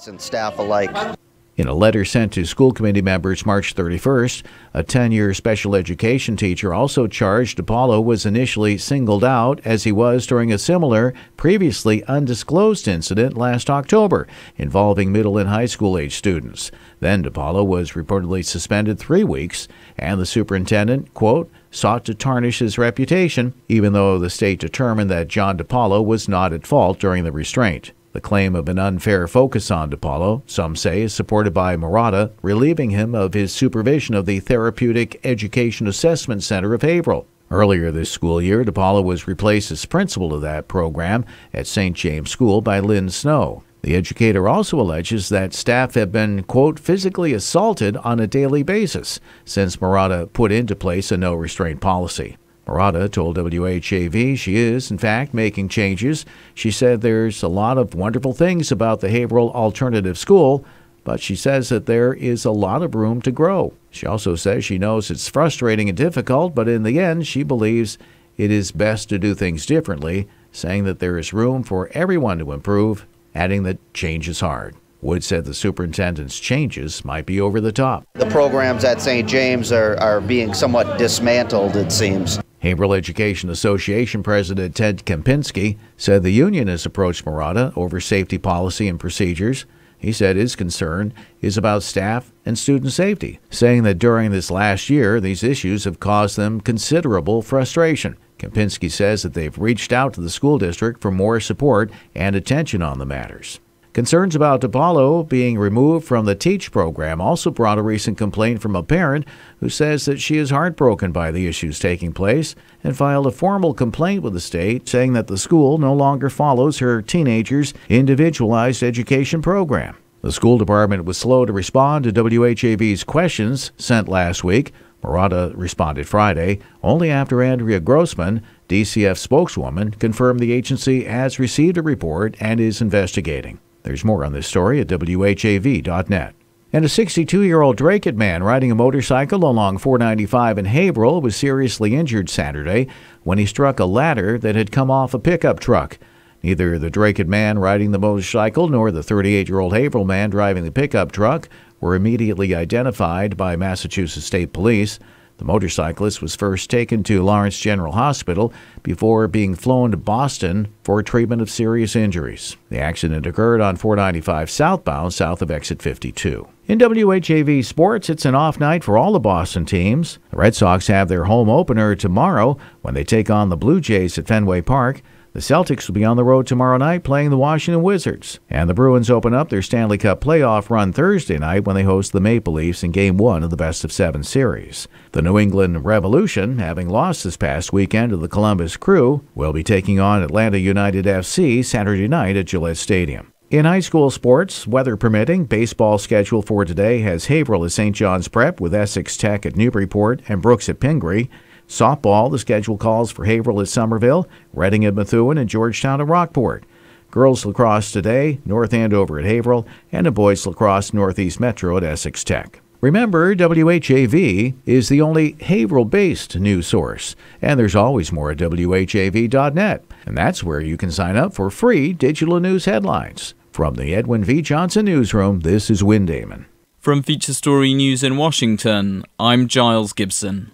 and staff alike. In a letter sent to school committee members March 31st, a 10-year special education teacher also charged DiPaolo was initially singled out as he was during a similar, previously undisclosed incident last October involving middle and high school age students. Then DiPaolo was reportedly suspended 3 weeks, and the superintendent, quote, sought to tarnish his reputation, even though the state determined that John DiPaolo was not at fault during the restraint. The claim of an unfair focus on DiPaolo, some say, is supported by Murata, relieving him of his supervision of the Therapeutic Education Assessment Center of Haverhill. Earlier this school year, DiPaolo was replaced as principal of that program at St. James School by Lynn Snow. The educator also alleges that staff have been, quote, physically assaulted on a daily basis since Murata put into place a no-restraint policy. Murata told WHAV she is, in fact, making changes. She said there's a lot of wonderful things about the Haverhill Alternative School, but she says that there is a lot of room to grow. She also says she knows it's frustrating and difficult, but in the end, she believes it is best to do things differently, saying that there is room for everyone to improve, adding that change is hard. Wood said the superintendent's changes might be over the top. The programs at St. James are being somewhat dismantled, it seems. Haverhill Education Association President Ted Kempinski said the union has approached Murata over safety policy and procedures. He said his concern is about staff and student safety, saying that during this last year, these issues have caused them considerable frustration. Kempinski says that they've reached out to the school district for more support and attention on the matters. Concerns about DiPaolo being removed from the TEACH program also brought a recent complaint from a parent who says that she is heartbroken by the issues taking place and filed a formal complaint with the state saying that the school no longer follows her teenager's individualized education program. The school department was slow to respond to WHAV's questions sent last week. Murata responded Friday, only after Andrea Grossman, DCF spokeswoman, confirmed the agency has received a report and is investigating. There's more on this story at WHAV.net. And a 62-year-old Dracut man riding a motorcycle along 495 in Haverhill was seriously injured Saturday when he struck a ladder that had come off a pickup truck. Neither the Dracut man riding the motorcycle nor the 38-year-old Haverhill man driving the pickup truck were immediately identified by Massachusetts State Police. The motorcyclist was first taken to Lawrence General Hospital before being flown to Boston for treatment of serious injuries. The accident occurred on 495 southbound, south of exit 52. In WHAV sports, it's an off night for all the Boston teams. The Red Sox have their home opener tomorrow when they take on the Blue Jays at Fenway Park. The Celtics will be on the road tomorrow night playing the Washington Wizards. And the Bruins open up their Stanley Cup playoff run Thursday night when they host the Maple Leafs in Game 1 of the best-of-7 series. The New England Revolution, having lost this past weekend to the Columbus Crew, will be taking on Atlanta United FC Saturday night at Gillette Stadium. In high school sports, weather permitting, baseball schedule for today has Haverhill at St. John's Prep with Essex Tech at Newburyport and Brooks at Pingree. Softball, the schedule calls for Haverhill at Somerville, Reading at Methuen, and Georgetown at Rockport. Girls lacrosse today, North Andover at Haverhill, and a boys lacrosse Northeast Metro at Essex Tech. Remember, WHAV is the only Haverhill-based news source, and there's always more at WHAV.net, and that's where you can sign up for free digital news headlines. From the Edwin V. Johnson Newsroom, this is Win Damon. From Feature Story News in Washington, I'm Giles Gibson.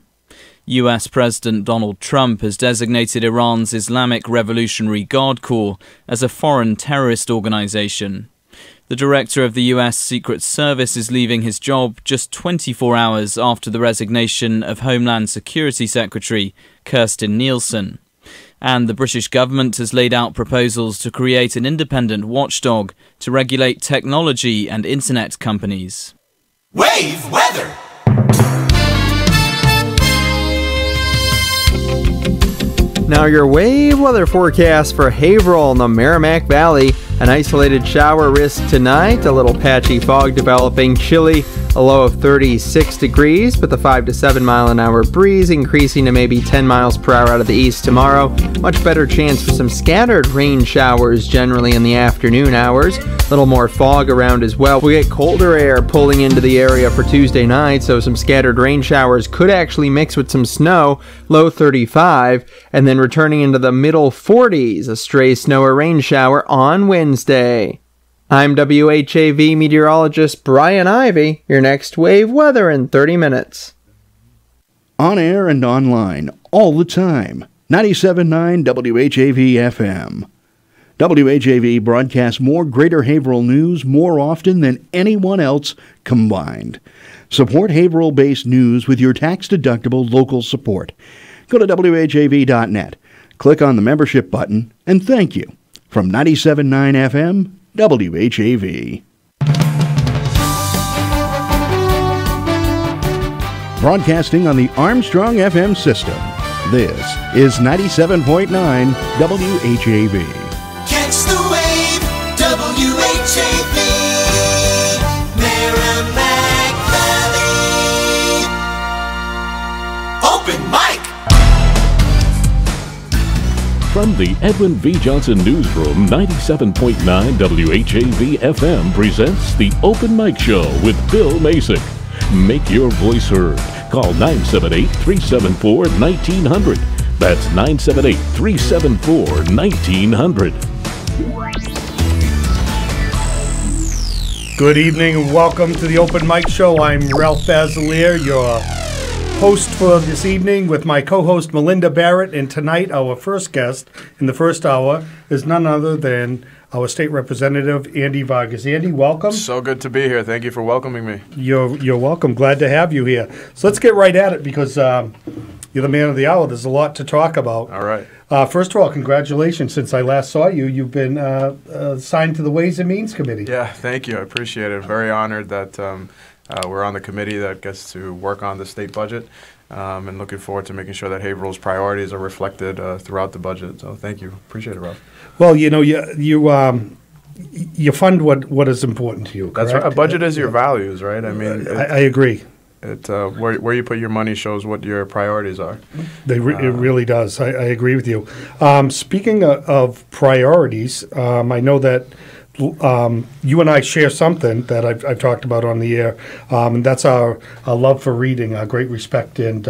U.S. President Donald Trump has designated Iran's Islamic Revolutionary Guard Corps as a foreign terrorist organization. The director of the U.S. Secret Service is leaving his job just 24 hours after the resignation of Homeland Security Secretary Kirstjen Nielsen. And the British government has laid out proposals to create an independent watchdog to regulate technology and internet companies. WHAV weather! Now your WHAV weather forecast for Haverhill in the Merrimack Valley. An isolated shower risk tonight, a little patchy fog developing, chilly, a low of 36 degrees, with a 5 to 7 mile an hour breeze increasing to maybe 10 miles per hour out of the east tomorrow. Much better chance for some scattered rain showers generally in the afternoon hours. A little more fog around as well. We'll get colder air pulling into the area for Tuesday night, so some scattered rain showers could actually mix with some snow, low 35, and then returning into the middle 40s, a stray snow or rain shower on Wednesday. I'm WHAV meteorologist Brian Ivy. Your next wave weather in 30 minutes. On air and online, all the time. 97.9 WHAV FM. WHAV broadcasts more Greater Haverhill news more often than anyone else combined. Support Haverhill-based news with your tax-deductible local support. Go to WHAV.net, click on the membership button, and thank you. From 97.9 FM, WHAV. Broadcasting on the Armstrong FM system, this is 97.9 WHAV. Catch the wave, WHAV, Merrimack Valley. Open mic. From the Edwin V. Johnson Newsroom, 97.9 WHAV FM presents the Open Mic Show with Bill Masick. Make your voice heard. Call 978-374-1900. That's 978-374-1900. Good evening and welcome to the Open Mic Show. I'm Ralph Basilier, your host for this evening with my co-host Melinda Barrett. And tonight our first guest in the first hour is none other than our state representative, Andy Vargas. Andy, welcome. So good to be here. Thank you for welcoming me. You're welcome. Glad to have you here. So let's get right at it because you're the man of the hour. There's a lot to talk about. All right. First of all, congratulations. Since I last saw you, you've been assigned to the Ways and Means Committee. Yeah, thank you. I appreciate it. Very honored that we're on the committee that gets to work on the state budget. And looking forward to making sure that Haverhill's priorities are reflected throughout the budget. So thank you. Appreciate it, Ralph. Well, you know, you fund what is important to you. That's correct? right. A budget is your values, right? I mean, I agree. Where you put your money shows what your priorities are. It really does. I agree with you. Speaking of priorities, I know that you and I share something that I've talked about on the air, and that's our love for reading, our great respect and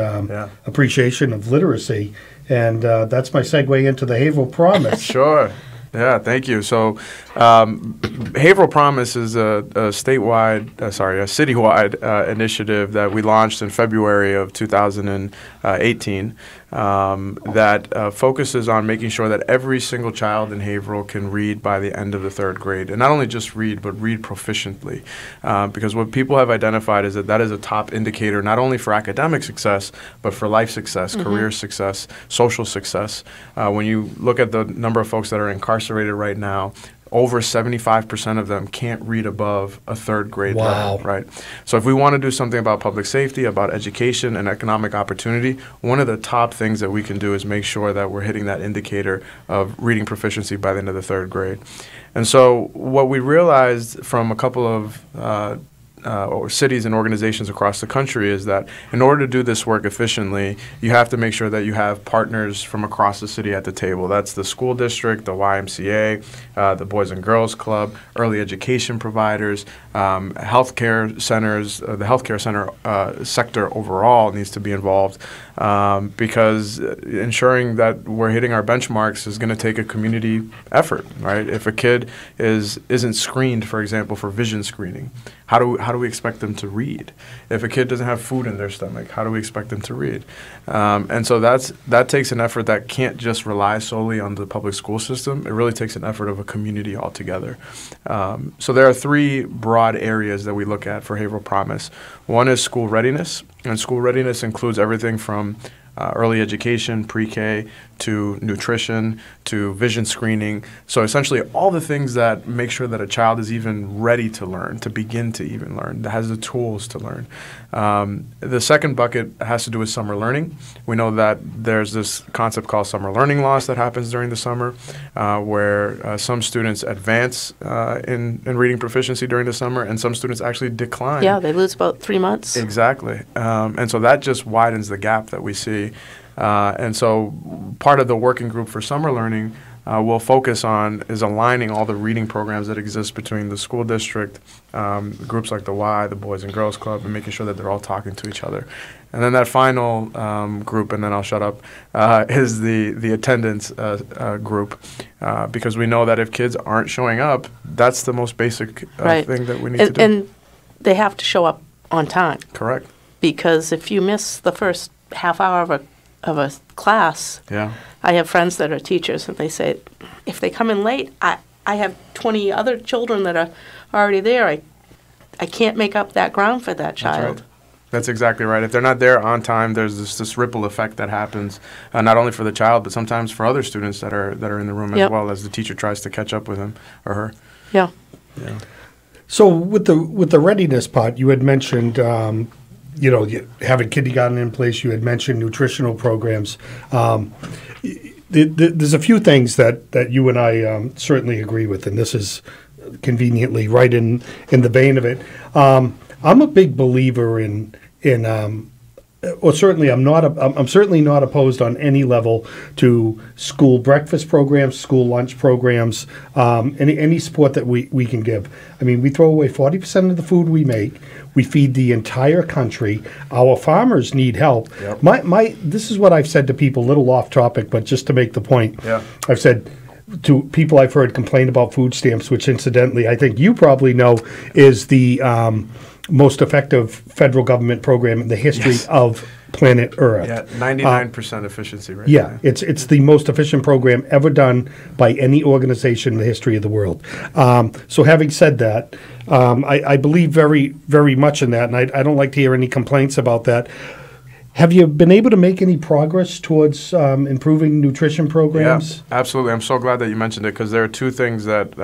appreciation of literacy. And that's my segue into the Haverhill Promise. Sure. Yeah, thank you. So, Haverhill Promise is a citywide initiative that we launched in February of 2018 that focuses on making sure that every single child in Haverhill can read by the end of the third grade. And not only just read, but read proficiently. Because what people have identified is that is a top indicator not only for academic success, but for life success, career success, social success. When you look at the number of folks that are incarcerated right now, over 75% of them can't read above a third grade level, right? So if we want to do something about public safety, about education and economic opportunity, one of the top things that we can do is make sure that we're hitting that indicator of reading proficiency by the end of the third grade. And so what we realized from a couple of cities and organizations across the country is that in order to do this work efficiently, you have to make sure that you have partners from across the city at the table. That's the school district, the YMCA, the Boys and Girls Club, early education providers, healthcare centers. The healthcare center sector overall needs to be involved because ensuring that we're hitting our benchmarks is going to take a community effort, right? If a kid isn't screened, for example, for vision screening, how do we expect them to read? If a kid doesn't have food in their stomach, how do we expect them to read? And so that takes an effort that can't just rely solely on the public school system. It really takes an effort of a community altogether. So there are three broad areas that we look at for Haverhill Promise. One is school readiness, and school readiness includes everything from early education, pre-K, to nutrition, to vision screening. So essentially all the things that make sure that a child is even ready to learn, to begin to even learn, that has the tools to learn. The second bucket has to do with summer learning. We know that there's this concept called summer learning loss that happens during the summer, where some students advance in reading proficiency during the summer, and some students actually decline. Yeah, they lose about 3 months. Exactly. And so that just widens the gap that we see. And so part of the working group for summer learning we'll focus on is aligning all the reading programs that exist between the school district, groups like the WHAV, the Boys and Girls Club, and making sure that they're all talking to each other. And then that final group, and then I'll shut up, is the attendance group, because we know that if kids aren't showing up, that's the most basic thing that we need to do. And they have to show up on time. Correct. Because if you miss the first half hour of a class, I have friends that are teachers, and they say, if they come in late, I have 20 other children that are already there. I can't make up that ground for that child. That's right. That's exactly right. If they're not there on time, there's this ripple effect that happens, not only for the child, but sometimes for other students that are in the room as well, as the teacher tries to catch up with him or her. Yeah. So with the readiness part, you had mentioned, having kindergarten in place. You had mentioned nutritional programs. There's a few things that you and I certainly agree with, and this is conveniently right in the vein of it. I'm a big believer in certainly I'm certainly not opposed on any level to school breakfast programs, school lunch programs, any support that we can give. I mean, we throw away 40% of the food we make. We feed the entire country. Our farmers need help. Yep. This is what I've said to people, a little off topic, but just to make the point. Yeah. I've said to people I've heard complain about food stamps, which incidentally I think you probably know is the most effective federal government program in the history of planet Earth. Yeah, 99% efficiency rate. Yeah, it's the most efficient program ever done by any organization in the history of the world. So having said that, I believe very, very much in that, and I don't like to hear any complaints about that. Have you been able to make any progress towards improving nutrition programs? Yeah, absolutely. I'm so glad that you mentioned it, because there are two things that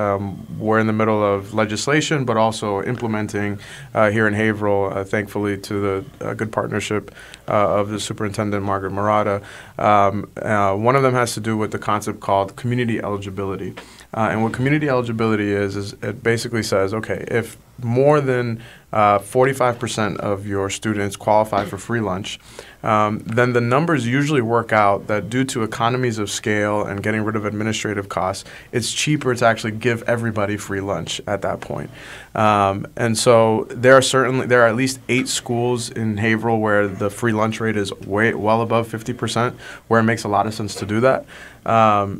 we're in the middle of legislation, but also implementing here in Haverhill, thankfully to the good partnership of the Superintendent, Margaret Murata. One of them has to do with the concept called community eligibility. And what community eligibility is it basically says, okay, if more than 45% of your students qualify for free lunch, then the numbers usually work out that due to economies of scale and getting rid of administrative costs, it's cheaper to actually give everybody free lunch at that point. And so there are at least 8 schools in Haverhill where the free lunch rate is well above 50%, where it makes a lot of sense to do that.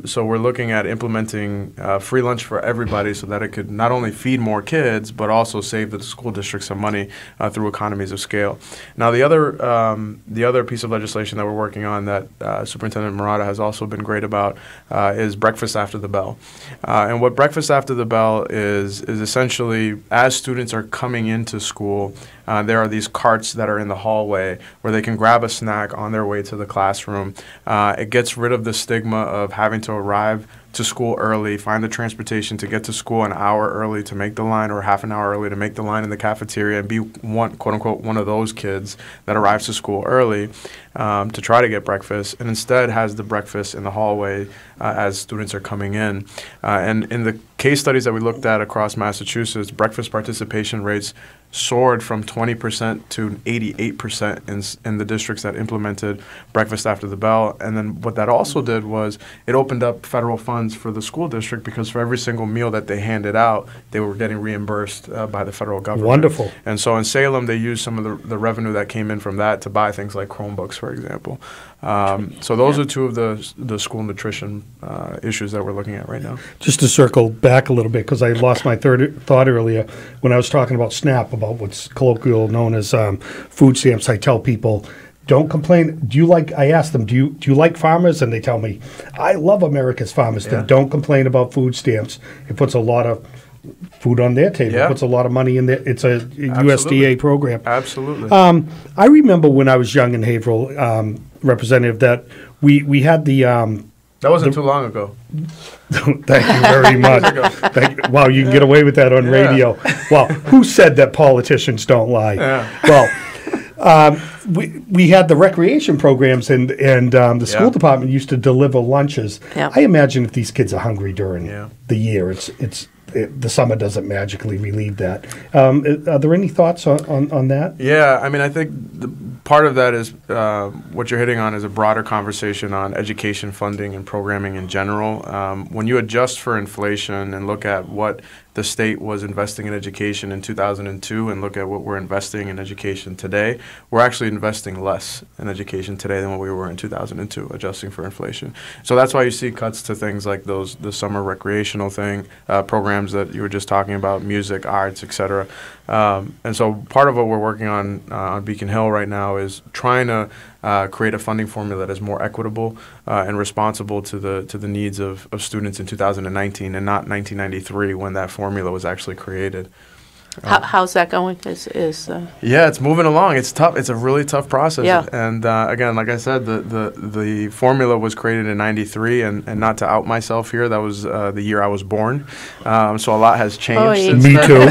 So we're looking at implementing free lunch for everybody so that it could not only feed more kids, but also save the school district some money through economies of scale. Now, the other piece of legislation that we're working on that Superintendent Murata has also been great about is breakfast after the bell. And what breakfast after the bell is essentially, as students are coming into school, there are these carts that are in the hallway where they can grab a snack on their way to the classroom. It gets rid of the stigma of having to arrive to school early, find the transportation to get to school an hour early to make the line, or half an hour early to make the line in the cafeteria, and be quote unquote one of those kids that arrives to school early to try to get breakfast, and instead has the breakfast in the hallway as students are coming in. And in the case studies that we looked at across Massachusetts, breakfast participation rates soared from 20% to 88% in the districts that implemented breakfast after the bell. And then what that also did was it opened up federal funds for the school district, because for every single meal that they handed out, they were getting reimbursed by the federal government. Wonderful. And so in Salem, they used some of the revenue that came in from that to buy things like Chromebooks, for example. So those are two of the school nutrition issues that we're looking at right now. Just to circle back a little bit, because I lost my thought earlier when I was talking about SNAP, about what's colloquial known as food stamps. I tell people, don't complain. I ask them, do you like farmers? And they tell me, I love America's farmers. Yeah. Then don't complain about food stamps. It puts a lot of food on their table. It puts a lot of money in there. It's a USDA program. Absolutely. I remember when I was young in Haverhill, Representative, that we had the that wasn't too long ago. Thank you very much. Wow, you can get away with that on radio. Well, who said that politicians don't lie? Yeah. Well, we had the recreation programs, and the school department used to deliver lunches. Yeah. I imagine if these kids are hungry during the year, it's the summer doesn't magically relieve that. Are there any thoughts on that? Yeah, I mean, I think part of that is what you're hitting on is a broader conversation on education funding and programming in general. When you adjust for inflation and look at what the state was investing in education in 2002 and look at what we're investing in education today, we're actually investing less in education today than what we were in 2002, adjusting for inflation. So that's why you see cuts to things like the summer recreational programs that you were just talking about, music, arts, etc. And so part of what we're working on Beacon Hill right now is trying to create a funding formula that is more equitable and responsible to the needs of students in 2019 and not 1993 when that formula was actually created. How's that going? Yeah, it's moving along. It's tough. It's a really tough process. Yeah. And again, like I said, the formula was created in '93, and not to out myself here, that was the year I was born. So a lot has changed since Me then. too.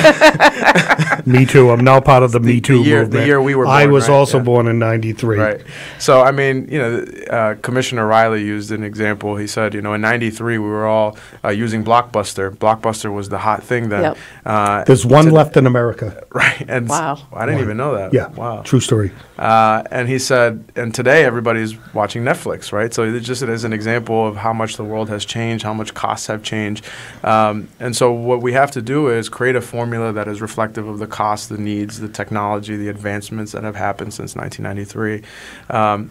Me too. I'm now part of the Me Too movement. The year we were born, I was right? also born in '93. Right. So, I mean, Commissioner Riley used an example. He said, in '93, we were all using Blockbuster. Blockbuster was the hot thing then. Yep. There's one left in America. Right. And wow. I didn't even know that. Yeah. Wow. True story. And he said, and today everybody's watching Netflix, right? So it just is an example of how much the world has changed, how much costs have changed. And so what we have to do is create a formula that is reflective of the costs, the needs, the technology, the advancements that have happened since 1993.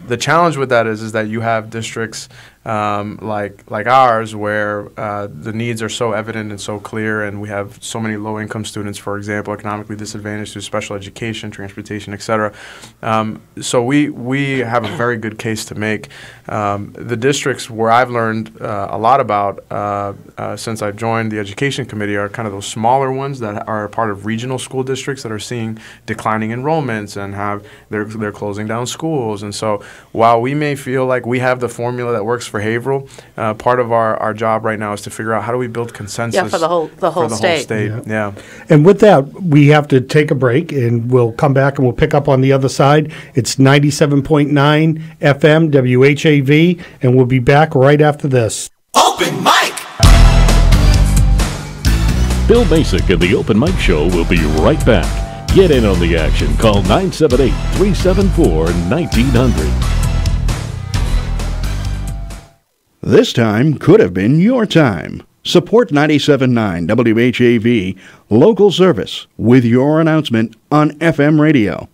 The challenge with that is that you have districts like ours where the needs are so evident and so clear, and we have so many low-income students, for example, economically disadvantaged through special education, transportation, et cetera. So we have a very good case to make. The districts where I've learned a lot about since I joined the education committee are kind of those smaller ones that are part of regional school districts that are seeing declining enrollments and they're closing down schools. And so while we may feel like we have the formula that works for Haverhill, part of our job right now is to figure out how do we build consensus for the whole state. Yeah. And with that, we have to take a break, and we'll come back and we'll pick up on the other side. It's 97.9 FM, WHAV, and we'll be back right after this. Open mic! Bill Masick and the Open Mic Show will be right back. Get in on the action. Call 978-374-1900. This time could have been your time. Support 97.9 WHAV, local service, with your announcement on FM radio.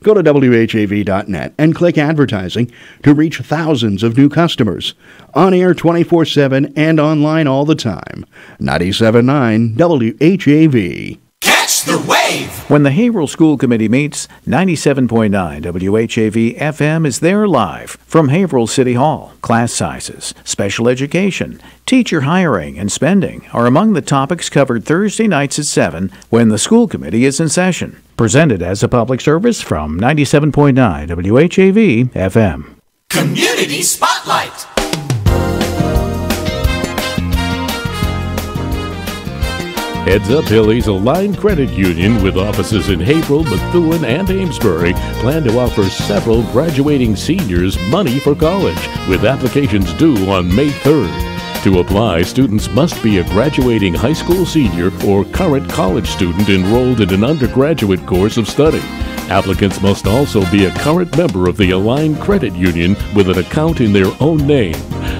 Go to WHAV.net and click advertising to reach thousands of new customers. On air 24/7 and online all the time. 97.9 WHAV. Catch the wave! When the Haverhill School Committee meets, 97.9 WHAV FM is there live from Haverhill City Hall. Class sizes, special education, teacher hiring, and spending are among the topics covered Thursday nights at 7 when the school committee is in session. Presented as a public service from 97.9 WHAV FM. Community Spotlight! Heads Up Hilly's Aligned Credit Union, with offices in Haverhill, Methuen, and Amesbury, plan to offer several graduating seniors money for college, with applications due on May 3rd. To apply, students must be a graduating high school senior or current college student enrolled in an undergraduate course of study. Applicants must also be a current member of the Aligned Credit Union with an account in their own name.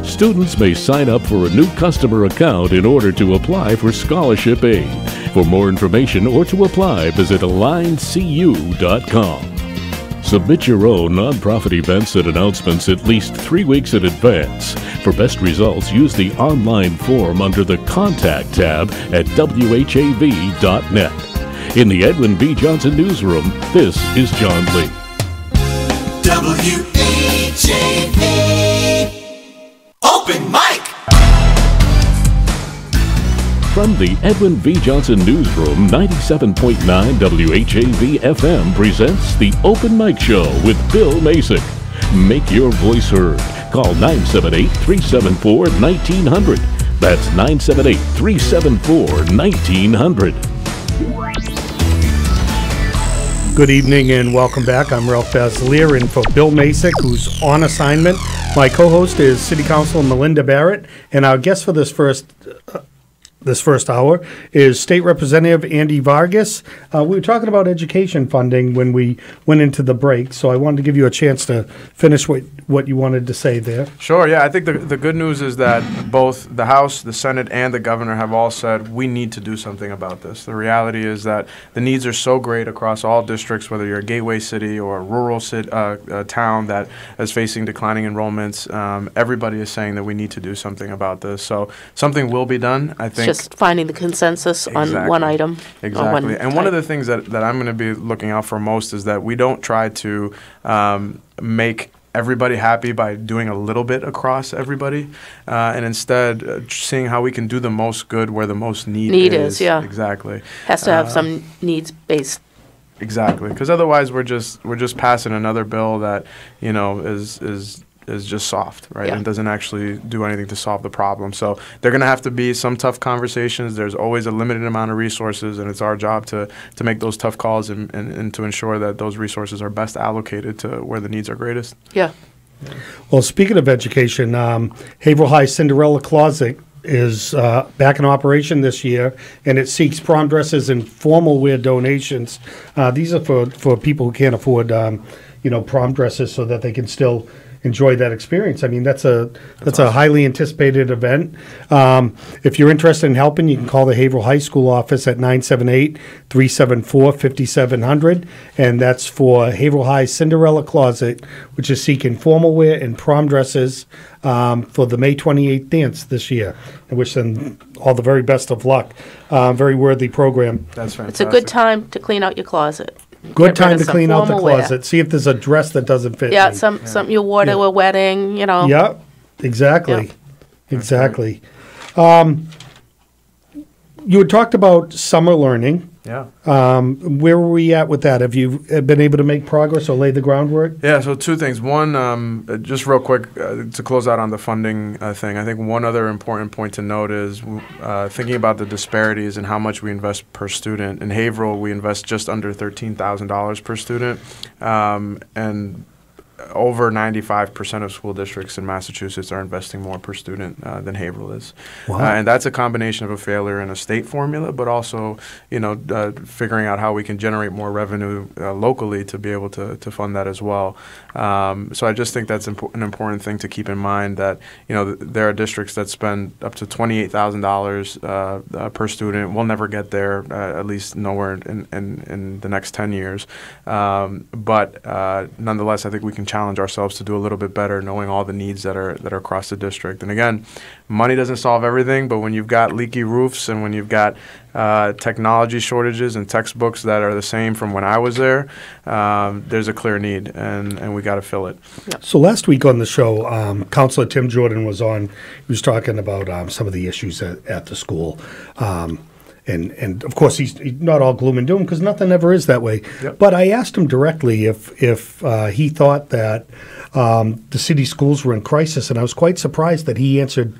Students may sign up for a new customer account in order to apply for scholarship aid. For more information or to apply, visit alignedcu.com. Submit your own nonprofit events and announcements at least 3 weeks in advance. For best results, use the online form under the Contact tab at WHAV.net. In the Edwin V. Johnson Newsroom, this is John Lee. WHAV Open Mic! From the Edwin V. Johnson Newsroom, 97.9 WHAV FM presents the Open Mic Show with Bill Masick. Make your voice heard. Call 978-374-1900. That's 978-374-1900. Good evening and welcome back. I'm Ralph Basilier in for Bill Masick, who's on assignment. My co-host is City Councilor Melinda Barrett, and our guest for this first this first hour is State Representative Andy Vargas. We were talking about education funding when we went into the break, so I wanted to give you a chance to finish what you wanted to say there. Sure, yeah. I think the good news is that both the House, the Senate, and the governor have all said we need to do something about this. The reality is that the needs are so great across all districts, whether you're a gateway city or a rural town that is facing declining enrollments. Everybody is saying that we need to do something about this. So something will be done, I think. Just finding the consensus on one item. Exactly. And one of the things that I'm going to be looking out for most is that we don't try to make everybody happy by doing a little bit across everybody, and instead seeing how we can do the most good where the most need is. Yeah. Exactly. Has to have some needs-based. Exactly. Because otherwise we're just passing another bill that, you know, is just soft, right? Yeah. And doesn't actually do anything to solve the problem. So there are going to have to be some tough conversations. There's always a limited amount of resources, and it's our job to make those tough calls and to ensure that those resources are best allocated to where the needs are greatest. Yeah. Well, speaking of education, Haverhill High Cinderella Closet is back in operation this year, and it seeks prom dresses and formal wear donations. These are for people who can't afford, prom dresses, so that they can still enjoy that experience. I mean, that's awesome. A highly anticipated event. If you're interested in helping, you can call the Haverhill High School office at 978-374-5700, and that's for Haverhill High Cinderella Closet, which is seeking formal wear and prom dresses for the May 28th dance this year. I wish them all the very best of luck. Very worthy program. That's fantastic. It's a good time to clean out your closet. Good time to clean out the closet. See if there's a dress that doesn't fit. Yeah, something you wore to a wedding, you know. Yeah, exactly. Yep. Exactly. You had talked about summer learning. Yeah. Where were we at with that? Have you been able to make progress or lay the groundwork? Yeah, so two things. One, just real quick, to close out on the funding thing, I think one other important point to note is thinking about the disparities and how much we invest per student. In Haverhill, we invest just under $13,000 per student, and over 95% of school districts in Massachusetts are investing more per student than Haverhill is. Wow. And that's a combination of a failure in a state formula, but also, figuring out how we can generate more revenue locally to be able to fund that as well. So I just think that's an important thing to keep in mind, that, there are districts that spend up to $28,000 per student. We'll never get there, at least nowhere in the next 10 years. But nonetheless, I think we can challenge ourselves to do a little bit better, knowing all the needs that are across the district. And again, money doesn't solve everything, but when you've got leaky roofs and when you've got technology shortages and textbooks that are the same from when I was there, there's a clear need, and we got to fill it. So last week on the show, Counselor Tim Jordan was on. He was talking about some of the issues at the school. And of course, he's not all gloom and doom, because nothing ever is that way. Yep. But I asked him directly if he thought that the city schools were in crisis, and I was quite surprised that he answered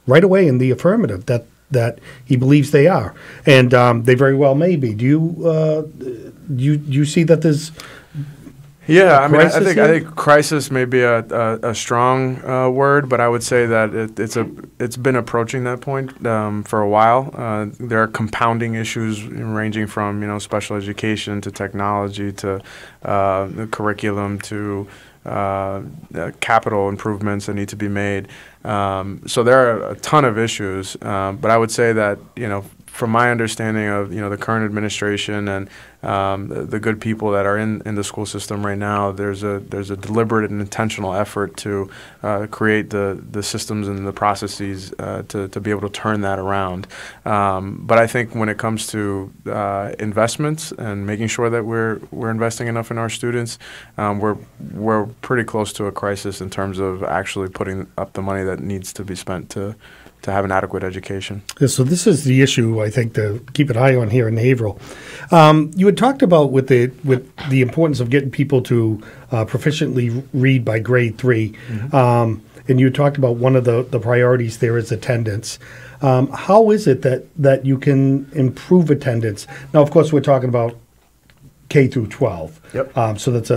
right away in the affirmative that he believes they are, and they very well may be. Do you see that there's? Yeah, I mean, I think crisis may be a strong word, but I would say that it's been approaching that point for a while. There are compounding issues ranging from special education to technology to the curriculum to capital improvements that need to be made. So there are a ton of issues, but I would say that from my understanding of the current administration and the good people that are in the school system right now, there's a deliberate and intentional effort to create the systems and the processes to be able to turn that around. But I think when it comes to investments and making sure that we're investing enough in our students, we're pretty close to a crisis in terms of actually putting up the money that needs to be spent to have an adequate education. Yeah, so this is the issue, I think, to keep an eye on here in Haverhill. You had talked about with the importance of getting people to proficiently read by grade 3, and you had talked about one of the priorities there is attendance. How is it that you can improve attendance? Now, of course, we're talking about K through 12. Yep. So that's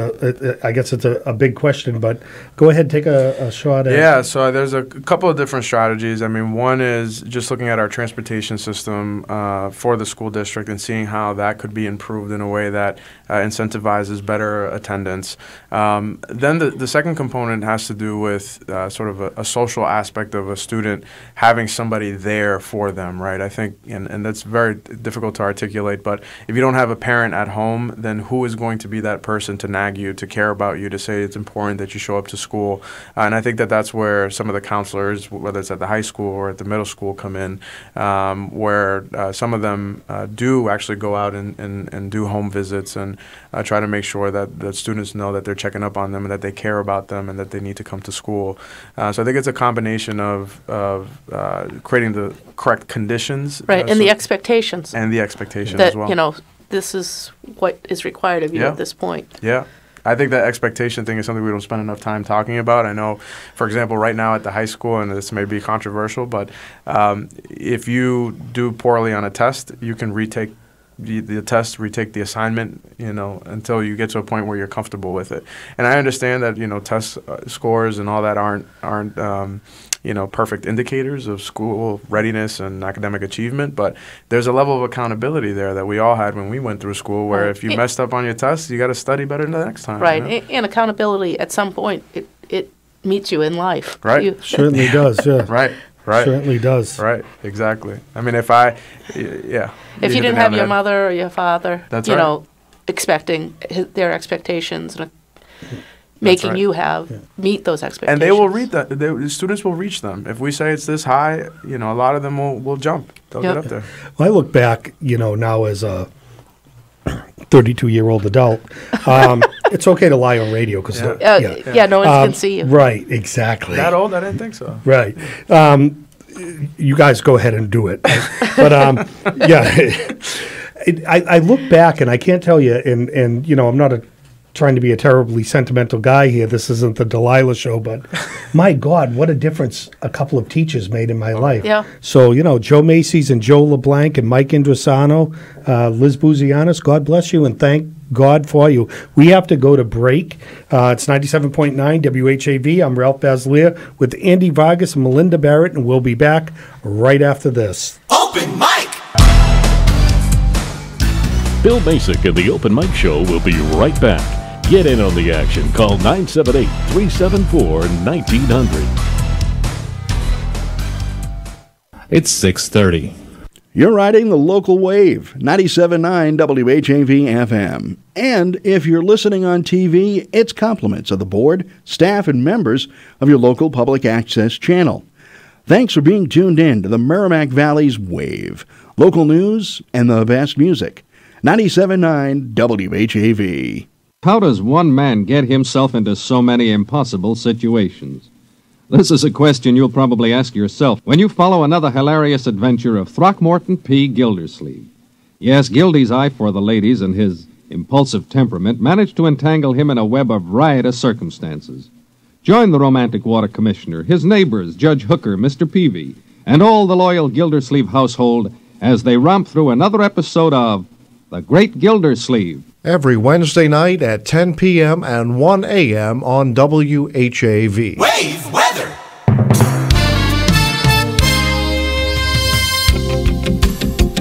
I guess it's a big question, but go ahead, take a shot at it. Yeah, so there's a couple of different strategies. I mean, one is just looking at our transportation system for the school district and seeing how that could be improved in a way that incentivizes better attendance. Then the second component has to do with sort of a social aspect of a student having somebody there for them, right? I think, and that's very difficult to articulate, but if you don't have a parent at home, then who is going to be that person to nag you, to care about you, to say it's important that you show up to school? And I think that that's where some of the counselors, whether it's at the high school or at the middle school, come in, where some of them do actually go out and do home visits and try to make sure that the students know that they're checking up on them and that they care about them and that they need to come to school. So I think it's a combination of creating the correct conditions. Right, and the expectations. And the expectation that, as well. You know, this is what is required of you at this point. Yeah. I think that expectation thing is something we don't spend enough time talking about. I know, for example, right now at the high school, and this may be controversial, but if you do poorly on a test, you can retake the test, retake the assignment, you know, until you get to a point where you're comfortable with it. And I understand that, you know, test scores and all that aren't you know, perfect indicators of school readiness and academic achievement, but there's a level of accountability there that we all had when we went through school, where if you messed up on your test, you got to study better the next time. Right, you know? And accountability at some point, it meets you in life. Right. Certainly does, yeah. Right. Certainly does. Right, exactly. I mean, if you didn't have your mother or your father, That's you right. know, expecting their expectations and making you meet those expectations. And they will read that. The students will reach them. If we say it's this high, you know, a lot of them will jump. They'll get up there. Well, I look back, you know, now as a 32-year-old adult, it's okay to lie on radio because no one can see you. Right, exactly. That old? I didn't think so. Right. You guys go ahead and do it. But I look back and I can't tell you, and you know, I'm not trying to be a terribly sentimental guy here. This isn't the Delilah show, but my God, what a difference a couple of teachers made in my life. Yeah. So, you know, Joe Macy's and Joe LeBlanc and Mike Indrasano, Liz Buzianis, God bless you and thank God for you. We have to go to break. It's 97.9 WHAV. I'm Ralph Baslier with Andy Vargas and Melinda Barrett, and we'll be back right after this. Open mic! Bill Basic and the Open Mic Show will be right back. Get in on the action. Call 978-374-1900. It's 6:30. You're riding the local wave, 97.9 WHAV FM. And if you're listening on TV, it's compliments of the board, staff, and members of your local public access channel. Thanks for being tuned in to the Merrimack Valley's Wave. Local news and the best music. 97.9 WHAV. How does one man get himself into so many impossible situations? This is a question you'll probably ask yourself when you follow another hilarious adventure of Throckmorton P. Gildersleeve. Yes, Gildy's eye for the ladies and his impulsive temperament managed to entangle him in a web of riotous circumstances. Join the romantic water commissioner, his neighbors, Judge Hooker, Mr. Peavy, and all the loyal Gildersleeve household as they romp through another episode of The Great Gildersleeve. Every Wednesday night at 10 p.m. and 1 a.m. on WHAV. Wave weather!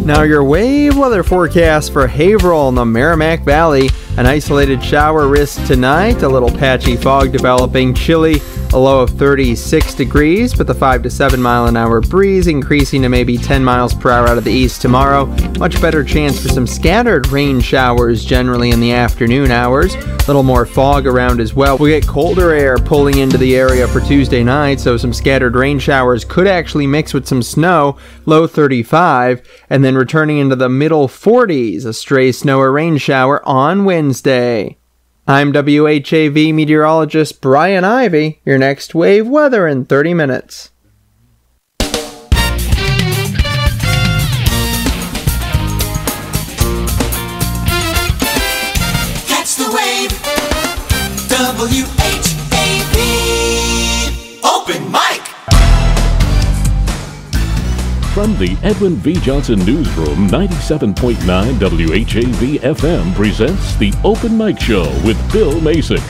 Now your wave weather forecast for Haverhill in the Merrimack Valley. An isolated shower risk tonight, a little patchy fog developing, chilly, a low of 36 degrees, but the 5 to 7 mile an hour breeze increasing to maybe 10 miles per hour out of the east tomorrow. Much better chance for some scattered rain showers generally in the afternoon hours. A little more fog around as well. We'll get colder air pulling into the area for Tuesday night, so some scattered rain showers could actually mix with some snow, low 35, and then returning into the middle 40s, a stray snow or rain shower on Wednesday. I'm WHAV meteorologist Brian Ivy. Your next wave weather in 30 minutes. Catch the wave. WHAV. Open mic. From the Edwin V. Johnson Newsroom, 97.9 WHAV FM presents The Open Mic Show with Bill Masick.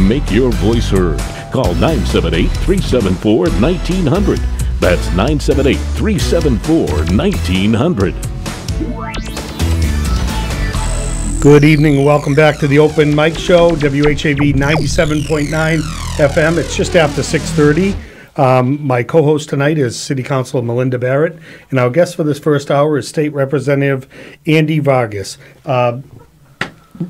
Make your voice heard. Call 978-374-1900. That's 978-374-1900. Good evening. Welcome back to the Open Mic Show, WHAV 97.9 FM. It's just after 6:30. My co-host tonight is City Councilor Melinda Barrett, and our guest for this first hour is State Representative Andy Vargas.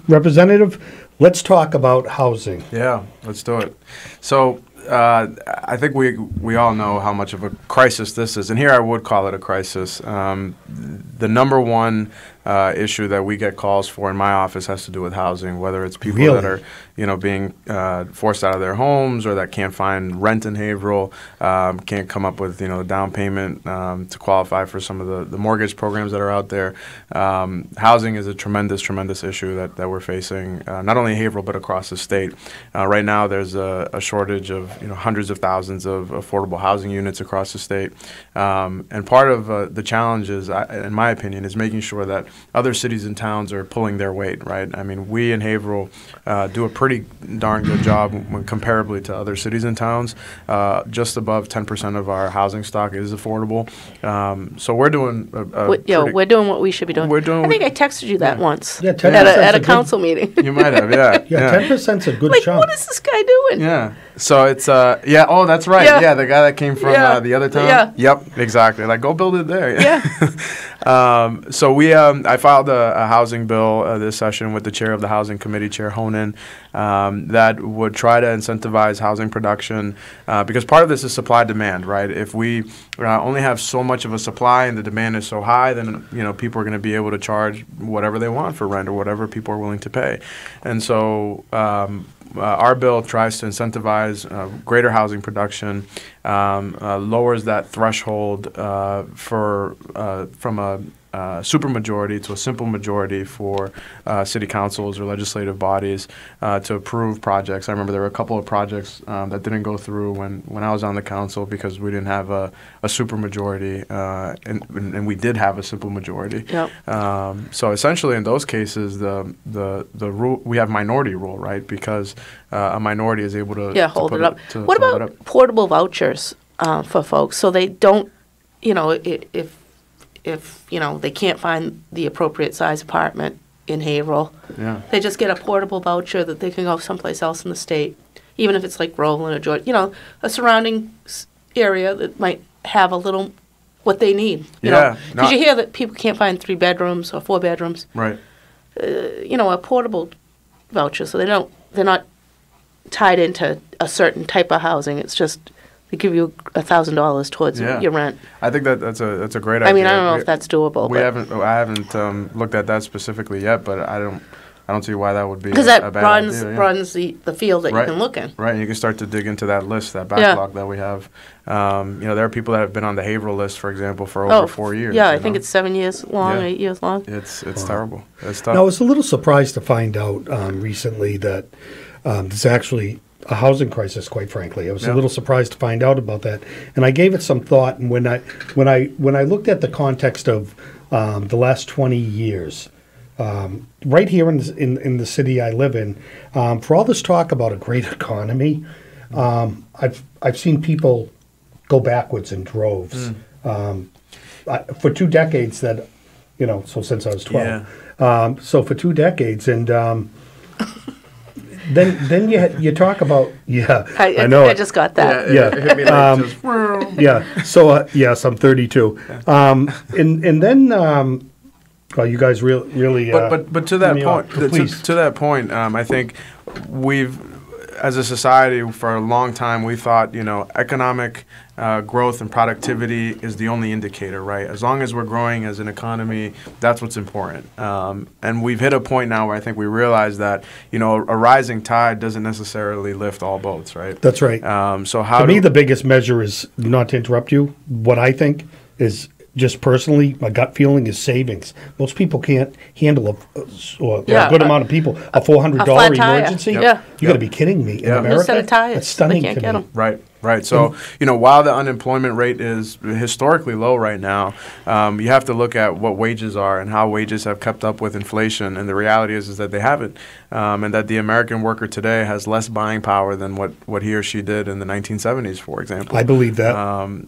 Representative, let's talk about housing. Yeah, let's do it. So I think we all know how much of a crisis this is, and here I would call it a crisis. The number one issue that we get calls for in my office has to do with housing, whether it's people that are being forced out of their homes or that can't find rent in Haverhill, can't come up with a down payment to qualify for some of the mortgage programs that are out there. Housing is a tremendous issue that we're facing, not only in Haverhill but across the state. Right now there's a shortage of hundreds of thousands of affordable housing units across the state, and part of the challenge is, in my opinion, is making sure that other cities and towns are pulling their weight, right? I mean, we in Haverhill do a pretty darn good job when comparably to other cities and towns. Just above 10% of our housing stock is affordable. So we're doing we're doing what we should be doing. I think I texted you that once at a council meeting. You might have, yeah. 10%'s a good chunk. What is this guy doing? Yeah. So it's oh, that's right. Yeah, the guy that came from the other town. Yeah. Yep, exactly. Like, go build it there. Yeah. So I filed a housing bill this session with the chair of the housing committee, Chair Honan, that would try to incentivize housing production because part of this is supply demand, right? If we only have so much of a supply and the demand is so high, then people are going to be able to charge whatever they want for rent or whatever people are willing to pay, and so. Our bill tries to incentivize greater housing production, lowers that threshold from a supermajority to a simple majority for city councils or legislative bodies to approve projects. I remember there were a couple of projects that didn't go through when I was on the council because we didn't have a supermajority, and we did have a simple majority. Yep. So essentially, in those cases, the rule, we have minority rule, right? Because a minority is able to hold it up. What about portable vouchers for folks so they don't, if they can't find the appropriate size apartment in Haverhill, they just get a portable voucher that they can go someplace else in the state, even if it's like Groveland or Georgia, a surrounding area that might have a little what they need. Because you hear that people can't find 3 bedrooms or 4 bedrooms. Right. A portable voucher, so they're not tied into a certain type of housing. It's just they give you $1,000 towards your rent. I think that's a great idea. I mean, I don't know if that's doable. I haven't looked at that specifically yet, but I don't see why that would be because a bad broadens idea. the field that you can look in. Right, and you can start to dig into that list, that backlog that we have. There are people that have been on the Haverhill list, for example, for over 4 years. Yeah, I think it's 7 years long, 8 years long. It's terrible. It's tough. Now, I was a little surprised to find out recently that there's actually a housing crisis, quite frankly. I was a little surprised to find out about that, and I gave it some thought. And when I looked at the context of the last 20 years, right here in the city I live in, for all this talk about a great economy, I've seen people go backwards in droves. For 2 decades that, so since I was 12. So for 2 decades, and then you talk about I know I just got that. So yes, I'm 32. And then well, you guys really. But to that point, to that point, I think we've, as a society, for a long time, we thought economic growth and productivity is the only indicator, right? As long as we're growing as an economy, that's what's important. And we've hit a point now where I think we realize that a rising tide doesn't necessarily lift all boats, right? That's right. So to me, the biggest measure is, not to interrupt you, what I think is, just personally, my gut feeling is savings. Most people can't handle a good amount of people a $400 emergency. Yeah. You got to be kidding me. In America, set of tires. that's stunning they can't to get me. them. Right. Right. So, while the unemployment rate is historically low right now, you have to look at what wages are and how wages have kept up with inflation. And the reality is that they haven't. And that the American worker today has less buying power than what he or she did in the 1970s, for example. I believe that.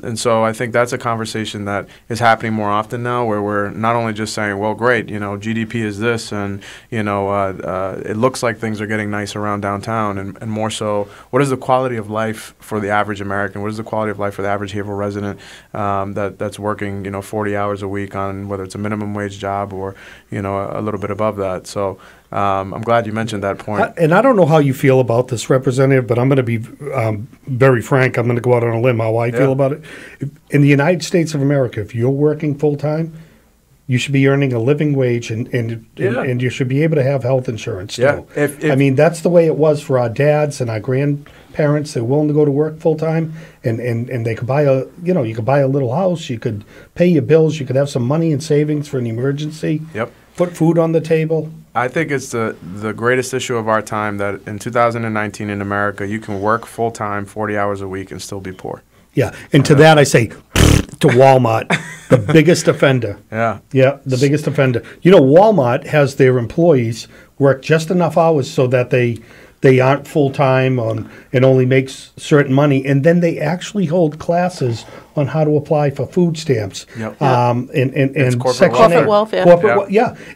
And so I think that's a conversation that is happening more often now, where we're not only just saying, well, great, GDP is this, and, it looks like things are getting nice around downtown, and more so, what is the quality of life for the average American? What is the quality of life for the average Haverhill resident that's working, 40 hours a week on whether it's a minimum wage job or, a little bit above that. So I'm glad you mentioned that point. And I don't know how you feel about this, Representative, but I'm going to be very frank. I'm going to go out on a limb how I feel about it. In the United States of America, if you're working full-time, you should be earning a living wage, and you should be able to have health insurance too. I mean, that's the way it was for our dads and our grandparents. They're willing to go to work full time, and they could buy you could buy a little house, you could pay your bills, you could have some money in savings for an emergency. Yep. Put food on the table. I think it's the greatest issue of our time that in 2019 in America, you can work full time, 40 hours a week, and still be poor. Yeah, and to that I say, to Walmart, the biggest offender. Yeah, the biggest offender. Walmart has their employees work just enough hours so that they aren't full time and only makes certain money, and then they actually hold classes on how to apply for food stamps. Yep. And corporate welfare.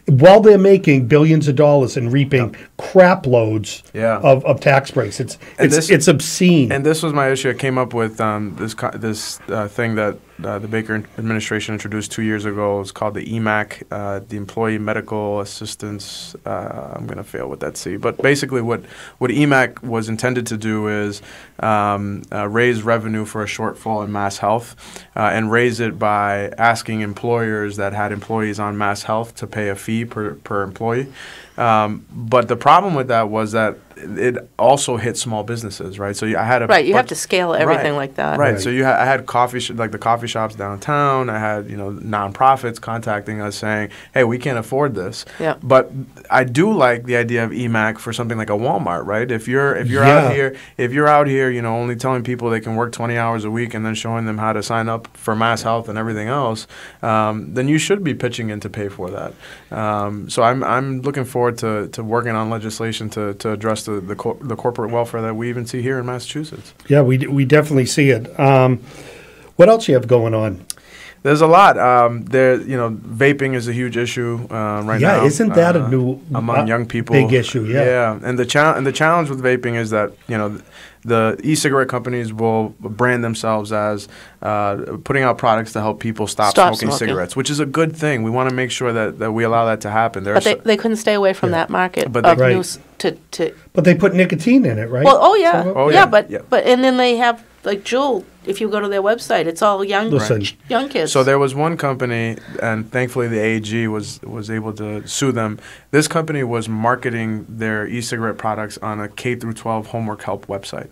While they're making billions of dollars and reaping crap loads of tax breaks. It's obscene. And this was my issue. I came up with this thing that the Baker administration introduced 2 years ago. It's called the EMAC, the Employee Medical Assistance. I'm going to fail with that C. But basically what EMAC was intended to do is raise revenue for a shortfall in mass health and raise it by asking employers that had employees on mass health to pay a fee per employee. But the problem with that was that it also hit small businesses, right? So I had you have to scale everything like that. Right. So I had the coffee shops downtown. I had nonprofits contacting us saying, "Hey, we can't afford this." Yeah. But I do like the idea of EMAC for something like a Walmart, right? If you're out here, only telling people they can work 20 hours a week and then showing them how to sign up for mass health and everything else, then you should be pitching in to pay for that. So I'm looking forward to working on legislation to address the corporate welfare that we even see here in Massachusetts. Yeah, we definitely see it. What else you have going on? There's a lot. Vaping is a huge issue right now. Yeah, isn't that a new among young people big issue? Yeah, and the challenge with vaping is that the e-cigarette companies will brand themselves as putting out products to help people stop smoking cigarettes, which is a good thing. We want to make sure that we allow that to happen. But they couldn't stay away from that market but of they, news to. But they put nicotine in it, right? Well, but and then they have like Juul. If you go to their website, it's all young kids. So there was one company, and thankfully the AG was able to sue them. This company was marketing their e-cigarette products on a K through 12 homework help website.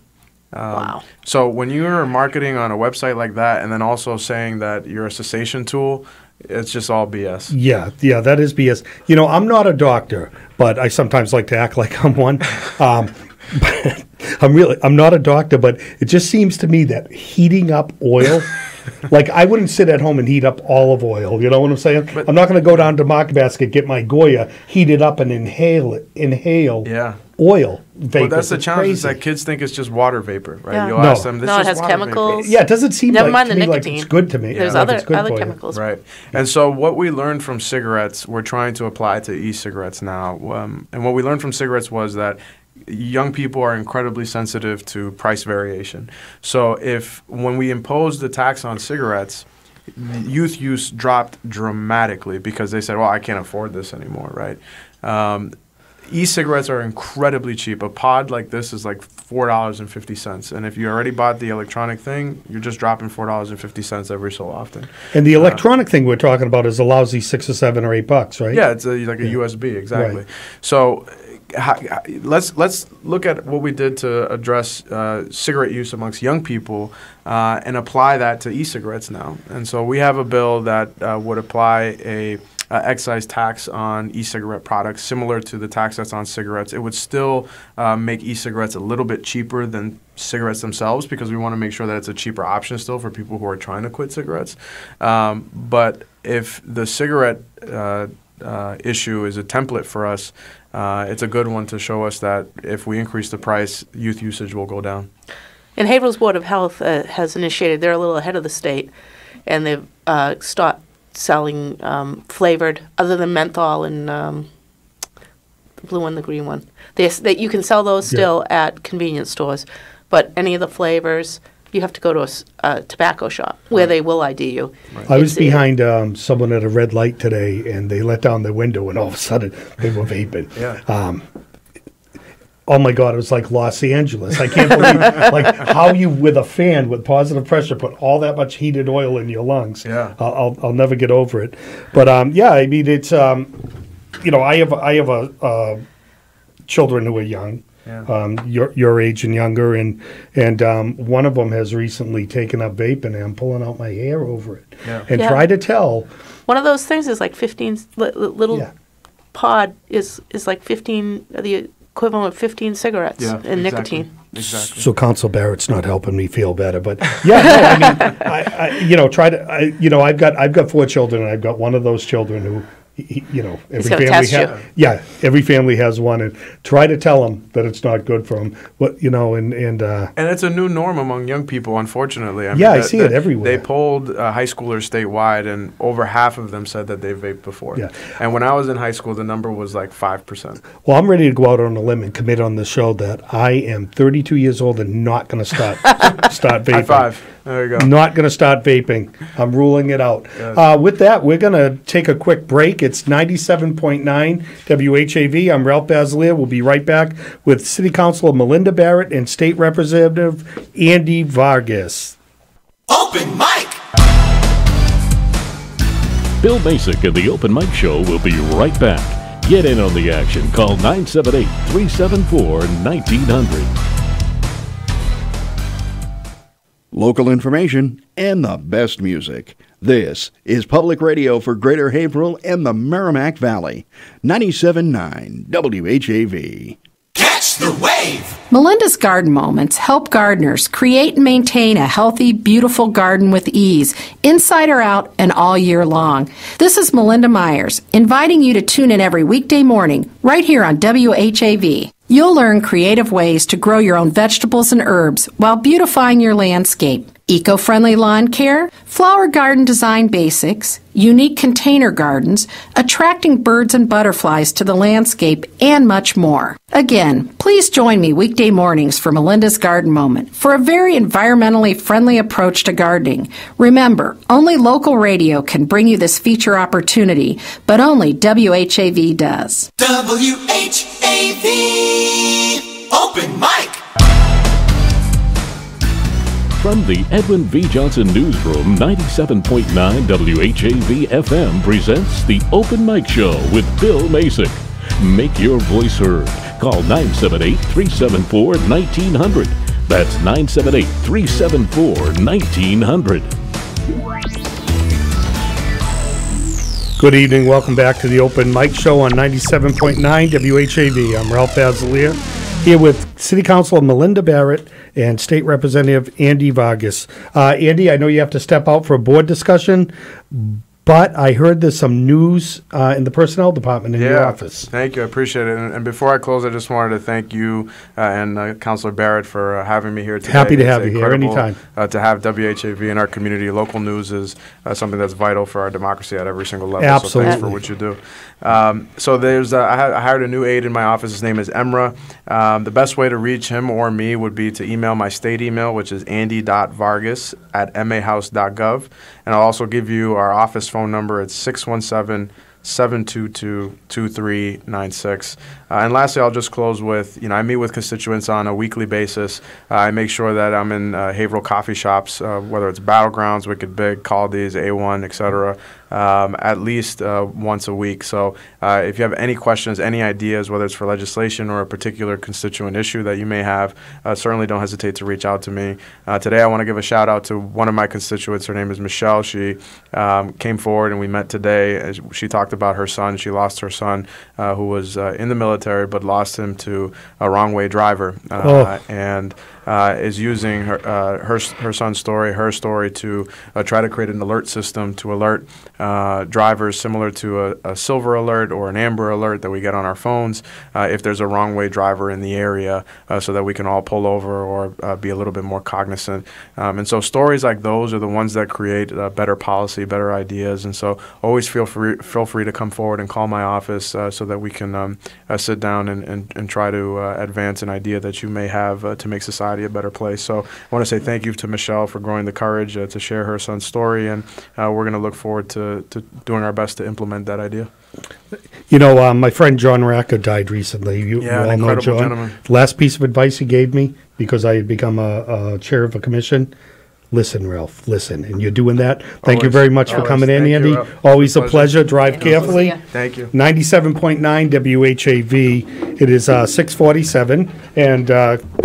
Wow. So when you're marketing on a website like that, and then also saying that you're a cessation tool, it's just all BS. Yeah, that is BS. I'm not a doctor, but I sometimes like to act like I'm one. I'm not a doctor, but it just seems to me that heating up oil, like I wouldn't sit at home and heat up olive oil. You know what I'm saying? But I'm not going to go down to Market Basket, get my Goya, heat it up and inhale oil vapor. Well, that's the challenge is that kids think it's just water vapor, right? Yeah. You'll ask them, this it is has water chemicals. vapor. Yeah, it doesn't seem Never like, mind to the me like nicotine. it's good to me. There's like it's good other for chemicals. Right. And so what we learned from cigarettes, we're trying to apply to e-cigarettes now. And what we learned from cigarettes was that young people are incredibly sensitive to price variation. So when we imposed the tax on cigarettes, youth use dropped dramatically because they said, well, I can't afford this anymore, right? E-cigarettes are incredibly cheap. A pod like this is like $4.50. And if you already bought the electronic thing, you're just dropping $4.50 every so often. And the electronic thing we're talking about is a lousy $6 or $7 or $8, right? Yeah, it's like a USB, exactly. Right. So let's look at what we did to address cigarette use amongst young people and apply that to e-cigarettes now. And so we have a bill that would apply a excise tax on e-cigarette products similar to the tax that's on cigarettes. It would still make e-cigarettes a little bit cheaper than cigarettes themselves, because we want to make sure that it's a cheaper option still for people who are trying to quit cigarettes. But if the cigarette issue is a template for us, it's a good one to show us that if we increase the price, youth usage will go down. And Haverhill's Board of Health has initiated, they're a little ahead of the state, and they've stopped selling flavored, other than menthol and the blue one, the green one. You can sell those still at convenience stores, but any of the flavors, you have to go to a tobacco shop where they will ID you. Right. I was behind someone at a red light today, and they let down their window, and all of a sudden they were vaping. Yeah. Oh my God, it was like Los Angeles. I can't believe like how you, with a fan with positive pressure, put all that much heated oil in your lungs. Yeah. I'll never get over it. But yeah, I mean, it's I have children who are young, your age and younger, and one of them has recently taken up vaping, and I'm pulling out my hair over it, and try to tell. One of those things is like 15 little pod is like 15 the equivalent of 15 cigarettes in nicotine. Exactly. So Council Barrett's not helping me feel better, but I mean, I've got 4 children, and I've got one of those children who, every family has one, and try to tell them that it's not good for them. And it's a new norm among young people, unfortunately. I see it everywhere. They polled high schoolers statewide, and over half of them said that they vaped before. Yeah. And when I was in high school, the number was like 5%. Well, I'm ready to go out on a limb and commit on the show that I am 32 years old and not going to start vaping. High five. There you go. Not going to start vaping. I'm ruling it out. Yes. With that, we're going to take a quick break. It's 97.9 WHAV. I'm Ralph Basilier. We'll be right back with City Councilor Melinda Barrett and State Representative Andy Vargas. Open mic! Bill Masick and the Open Mic Show will be right back. Get in on the action. Call 978-374-1900. Local information and the best music. This is Public Radio for Greater Haverhill and the Merrimack Valley. 97.9 WHAV. Catch the wave! Melinda's Garden Moments help gardeners create and maintain a healthy, beautiful garden with ease, inside or out and all year long. This is Melinda Myers, inviting you to tune in every weekday morning, right here on WHAV. You'll learn creative ways to grow your own vegetables and herbs while beautifying your landscape. Eco-friendly lawn care, flower garden design basics, unique container gardens, attracting birds and butterflies to the landscape, and much more. Again, please join me weekday mornings for Melinda's Garden Moment for a very environmentally friendly approach to gardening. Remember, only local radio can bring you this feature opportunity, but only WHAV does. WHAV Open Mic! From the Edwin V. Johnson Newsroom, 97.9 WHAV FM presents the Open Mic Show with Bill Masick. Make your voice heard. Call 978-374-1900. That's 978-374-1900. Good evening. Welcome back to the Open Mic Show on 97.9 WHAV. I'm Ralph Basilier, here with City Councilor Melinda Barrett and State Representative Andy Vargas. Andy, I know you have to step out for a board discussion, but I heard there's some news in the Personnel Department in your office. Thank you. I appreciate it. And before I close, I just wanted to thank you and Councilor Barrett for having me here today. Happy to have you here anytime. To have WHAV in our community. Local news is something that's vital for our democracy at every single level. Absolutely. So thanks for what you do. So there's I hired a new aide in my office. His name is Emra. The best way to reach him or me would be to email my state email, which is andy.vargas@mahouse.gov. And I'll also give you our office phone number. It's 617-722-2396. And lastly, I'll just close with, I meet with constituents on a weekly basis. I make sure that I'm in Haverhill coffee shops, whether it's Battlegrounds, Wicked Big, Caldi's, A1, etc., at least once a week. So if you have any questions, any ideas, whether it's for legislation or a particular constituent issue that you may have, certainly don't hesitate to reach out to me. Today I want to give a shout out to one of my constituents. Her name is Michelle. She came forward and we met today. She talked about her son. She lost her son who was in the military but lost him to a wrong-way driver. And is using her son's story, her story, to try to create an alert system to alert drivers, similar to a silver alert or an amber alert that we get on our phones if there's a wrong way driver in the area, so that we can all pull over or be a little bit more cognizant. And so stories like those are the ones that create better policy, better ideas. And so always feel free to come forward and call my office so that we can sit down and try to advance an idea that you may have to make society a better place. So I want to say thank you to Michelle for growing the courage to share her son's story, and we're going to look forward to doing our best to implement that idea. You know, my friend John Racca died recently. You all know John. Gentleman. Last piece of advice he gave me, because I had become a chair of a commission: listen, Ralph, listen. And you're doing that. Thank you very much for coming in, Andy. Always a pleasure. Drive carefully. Thank you. 97.9 WHAV. It is 6:47, and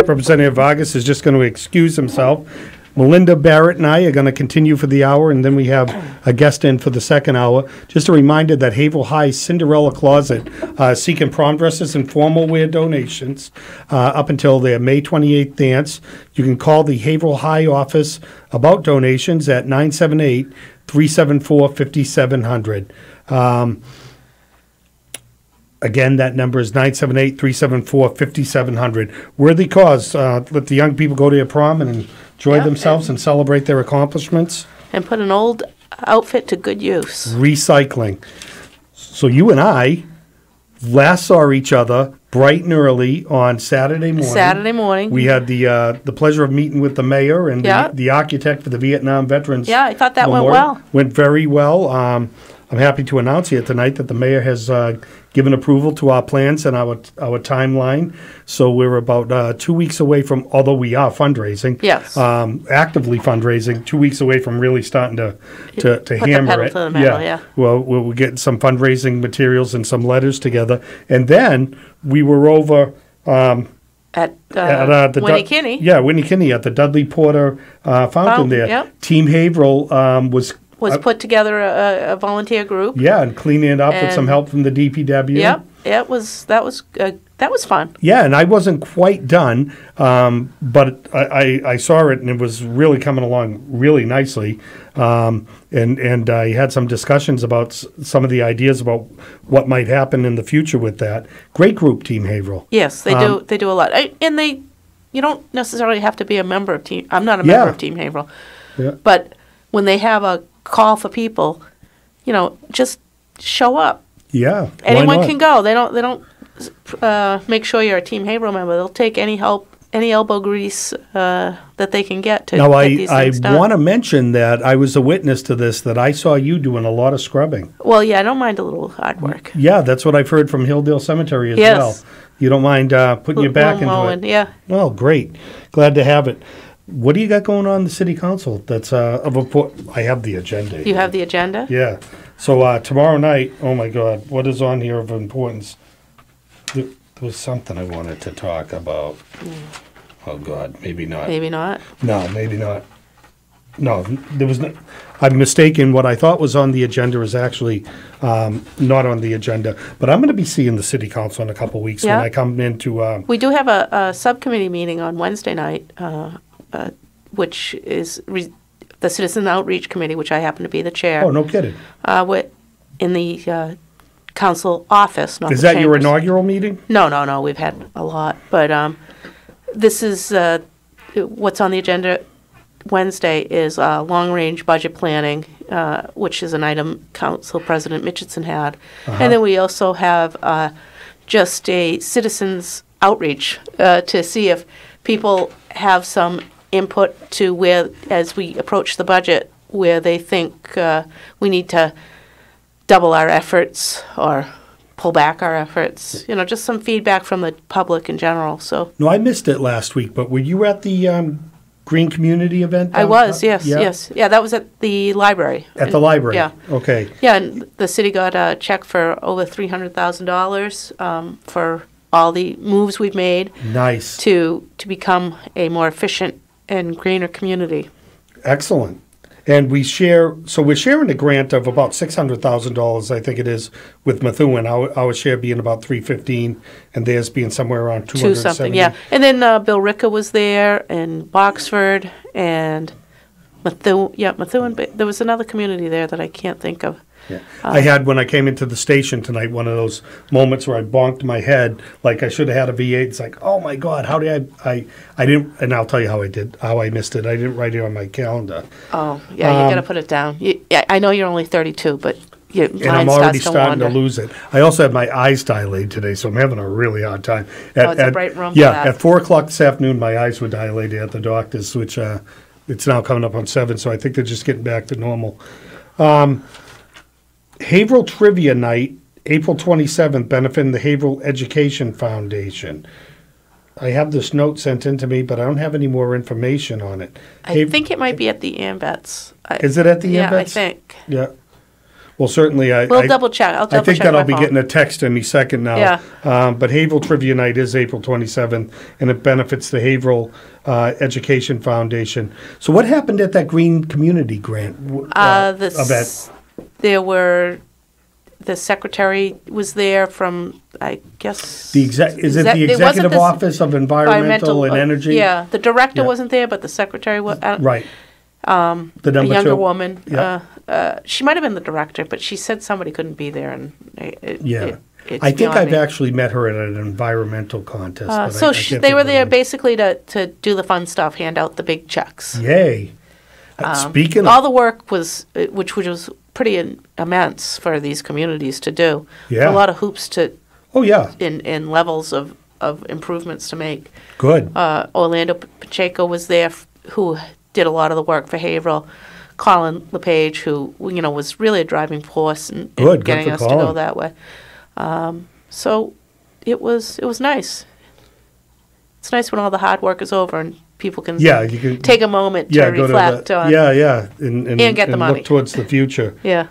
Representative Vargas is just going to excuse himself. Melinda Barrett and I are going to continue for the hour, and then we have a guest in for the second hour. Just a reminder that Haverhill High's Cinderella Closet seeking prom dresses and formal wear donations up until their May 28th dance. You can call the Haverhill High office about donations at 978-374-5700. Again, that number is 978-374-5700. Worthy cause. Let the young people go to their prom and enjoy themselves and celebrate their accomplishments. And put an old outfit to good use. Recycling. So you and I last saw each other bright and early on Saturday morning. Saturday morning. We had the pleasure of meeting with the mayor and the architect for the Vietnam Veterans. Yeah, I thought that Memorial. went well. Went very well. I'm happy to announce here tonight that the mayor has given approval to our plans and our timeline. So we're about 2 weeks away from, although we are fundraising, actively fundraising, 2 weeks away from really starting to Put hammer the pedal it. to the metal, yeah. Well, we'll get some fundraising materials and some letters together. And then we were over at Winnie Kinney. Yeah, Winnie Kinney at the Dudley Porter fountain there. Yep. Team Haverhill was put together a volunteer group. Yeah, and cleaning it up with some help from the DPW. Yep, that was fun. Yeah, and I wasn't quite done, but I saw it and it was really coming along really nicely. And I had some discussions about some of the ideas about what might happen in the future with that. Great group, Team Haverhill. Yes, they do. They do a lot, and you don't necessarily have to be a member of Team. I'm not a member of Team Haverhill, but when they have a call for people, just show up. Yeah, anyone can go. They don't make sure you're a Team Haverhill member. They'll take any help, any elbow grease that they can get to now, get these things done. I want to mention that I was a witness to this, that I saw you doing a lot of scrubbing. Well, yeah, I don't mind a little hard work. Yeah, that's what I've heard from Hilldale Cemetery as well. You don't mind putting your back into it. Yeah. Well, great. Glad to have it. What do you got going on in the city council that's of important? I have the agenda. You have the agenda? Yeah. So tomorrow night, oh my God, what is on here of importance? There was something I wanted to talk about. Oh God, maybe not. Maybe not? No, maybe not. No, there was no. I'm mistaken. What I thought was on the agenda is actually not on the agenda. But I'm going to be seeing the city council in a couple weeks when I come into. We do have a subcommittee meeting on Wednesday night. Which is the Citizen Outreach Committee, which I happen to be the chair. Oh, no kidding. In the council office, not Is the that your chambers. inaugural meeting? No. We've had a lot. But this is what's on the agenda Wednesday is long-range budget planning, which is an item Council President Mitchison had. And then we also have just a citizens outreach to see if people have some input to where, as we approach the budget, where they think we need to double our efforts or pull back our efforts. Just some feedback from the public in general. So. No, I missed it last week, but were you at the Green Community event? I was, yes. Yeah, that was at the library. At the library? Yeah. Okay. Yeah, and the city got a check for over $300,000 for all the moves we've made. Nice. To become a more efficient and greener community. Excellent. And we're sharing a grant of about $600,000, I think it is, with Methuen. Our share being about $315, and theirs being somewhere around $270. something, yeah. And then Bill Ricca was there, and Boxford, and Methuen. But there was another community there that I can't think of. Yeah. I had, when I came into the station tonight, one of those moments where I bonked my head like I should have had a V8. It's like, oh my God, how did I didn't, and I'll tell you how I missed it. I didn't write it on my calendar. Oh, yeah, you got to put it down. I know you're only 32, but your mind and I'm already starting to lose it. I also had my eyes dilated today, so I'm having a really hard time. It's a bright room for Yeah, that. at 4 o'clock this afternoon, my eyes were dilated at the doctor's, which it's now coming up on 7, so I think they're just getting back to normal. Haverhill Trivia Night, April 27th, benefiting the Haverhill Education Foundation. I have this note sent in to me, but I don't have any more information on it. I think it might be at the Ambets. Is it at the Ambets? Yeah, I think. Yeah. Well, certainly. We'll double check. I'll double check. I think that I'll be phone. getting a text any second now. Yeah. But Haverhill Trivia Night is April 27th, and it benefits the Haverhill Education Foundation. So what happened at that Green Community Grant event? The secretary was there from, I guess. Is it the Executive Office of Environmental and Energy? Yeah, the director wasn't there, but the secretary was. Right. A younger woman. Yeah. She might have been the director, but she said somebody couldn't be there, and I think I've actually met her at an environmental contest. They were there basically to do the fun stuff, hand out the big checks. Yay! Speaking all the work was, which was pretty immense for these communities to do. Yeah. A lot of hoops to. Oh yeah. In levels of improvements to make. Good. Orlando Pacheco was there, who did a lot of the work for Haverhill. Colin LePage, who was really a driving force in getting us to go that way. So it was nice. It's nice when all the hard work is over and people can take a moment to reflect on. And get the money. Look towards the future. Yeah.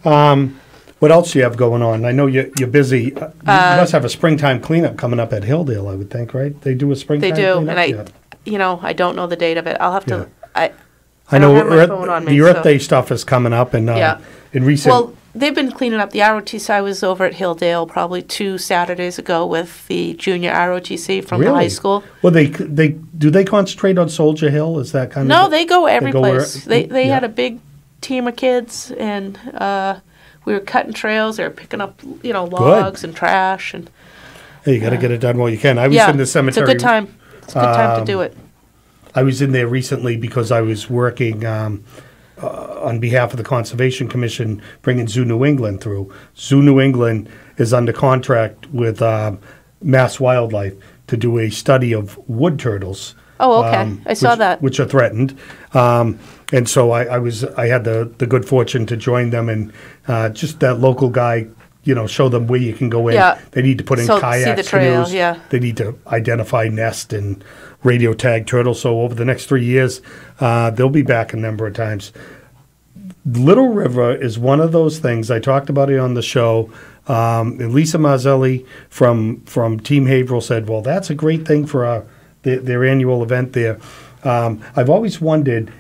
What else do you have going on? I know you're busy. You must have a springtime cleanup coming up at Hilldale, I would think, right? They do a springtime cleanup? They do, and I don't know the date of it. I'll have to. I know the Earth Day stuff is coming up, and in recent. Well, they've been cleaning up the ROTC. I was over at Hilldale probably 2 Saturdays ago with the junior ROTC from the high school. Well, do they concentrate on Soldier Hill? Is that kind of? No, they go every place. They had a big team of kids, and we were cutting trails. They were picking up logs and trash, and. Hey, you got to get it done while you can. I was in the cemetery. It's a good time. It's a good time to do it. I was in there recently because I was working on behalf of the Conservation Commission, bringing Zoo New England through. Zoo New England is under contract with Mass Wildlife to do a study of wood turtles. Oh, okay. I saw that. Which are threatened. And so I had the good fortune to join them, and just that local guy, show them where you can go in. Yeah. They need to put in kayaks, see the trail, canoes. They need to identify nest and radio tag turtles. So over the next 3 years, they'll be back a number of times. Little River is one of those things. I talked about it on the show. And Lisa Marzelli from Team Haverhill said, well, that's a great thing for their annual event there. I've always wondered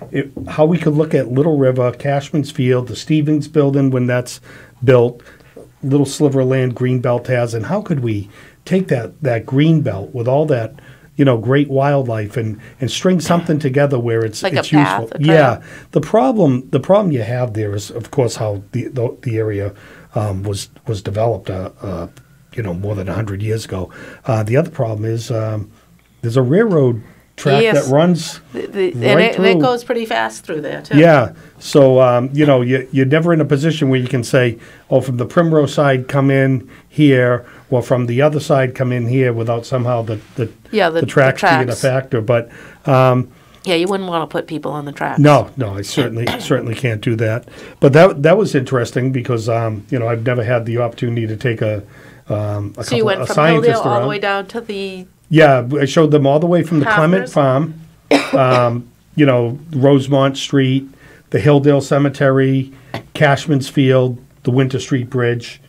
how we could look at Little River, Cashman's Field, the Stevens Building when that's built, little sliver of land Greenbelt has, and how could we take that green belt with all that great wildlife and string something together where it's like it's a path, useful. Yeah. The problem you have there is, of course, how the area was developed more than 100 years ago. The other problem is there's a railroad track that runs right through. And it goes pretty fast through there too. Yeah. So you're never in a position where you can say, oh, from the Primrose side come in here, or from the other side come in here, without somehow the tracks being a factor. But you wouldn't want to put people on the tracks. No, I certainly can't do that. But that was interesting because I've never had the opportunity to take a scientist you went from Hilldale all the way down to the. Yeah, I showed them all the way from the Clement Farm, Rosemont Street, the Hilldale Cemetery, Cashman's Field, the Winter Street Bridge.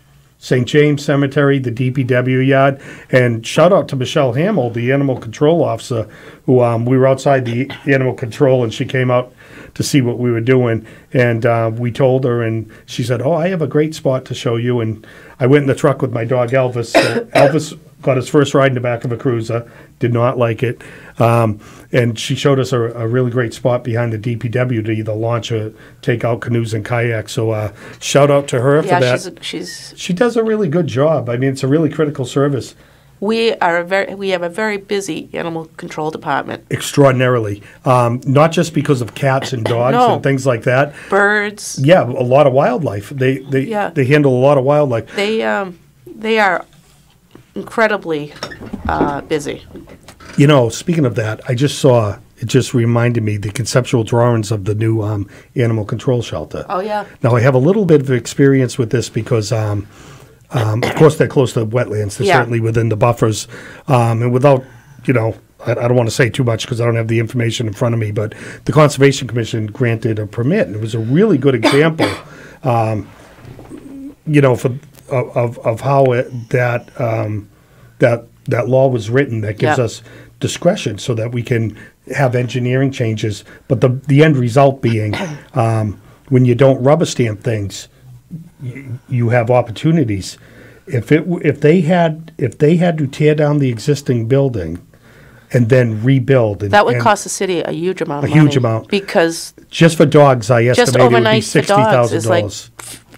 St. James Cemetery, the DPW yard, and shout out to Michelle Hamill, the animal control officer, who we were outside the animal control, and she came out to see what we were doing, and we told her, and she said, "Oh, I have a great spot to show you." And I went in the truck with my dog Elvis. So Elvis got his first ride in the back of a cruiser, did not like it, and she showed us a really great spot behind the DPW to either launch or take out canoes and kayaks. So shout out to her for that. She does a really good job. I mean, it's a really critical service. We have a very busy animal control department. Extraordinarily, not just because of cats and dogs and things like that. Birds. Yeah, a lot of wildlife. They handle a lot of wildlife. They are incredibly busy. You know, speaking of that, I just saw. It just reminded me the conceptual drawings of the new animal control shelter. Oh yeah. Now I have a little bit of experience with this because. Of course, they're close to wetlands. They're certainly within the buffers. And without, I don't want to say too much because I don't have the information in front of me, but the Conservation Commission granted a permit, and it was a really good example, of how that law was written that gives us discretion so that we can have engineering changes. But the end result being when you don't rubber stamp things, you have opportunities. If they had to tear down the existing building and then rebuild, that would cost the city a huge amount of money. A huge amount, because just for dogs, I estimate it would be $60,000.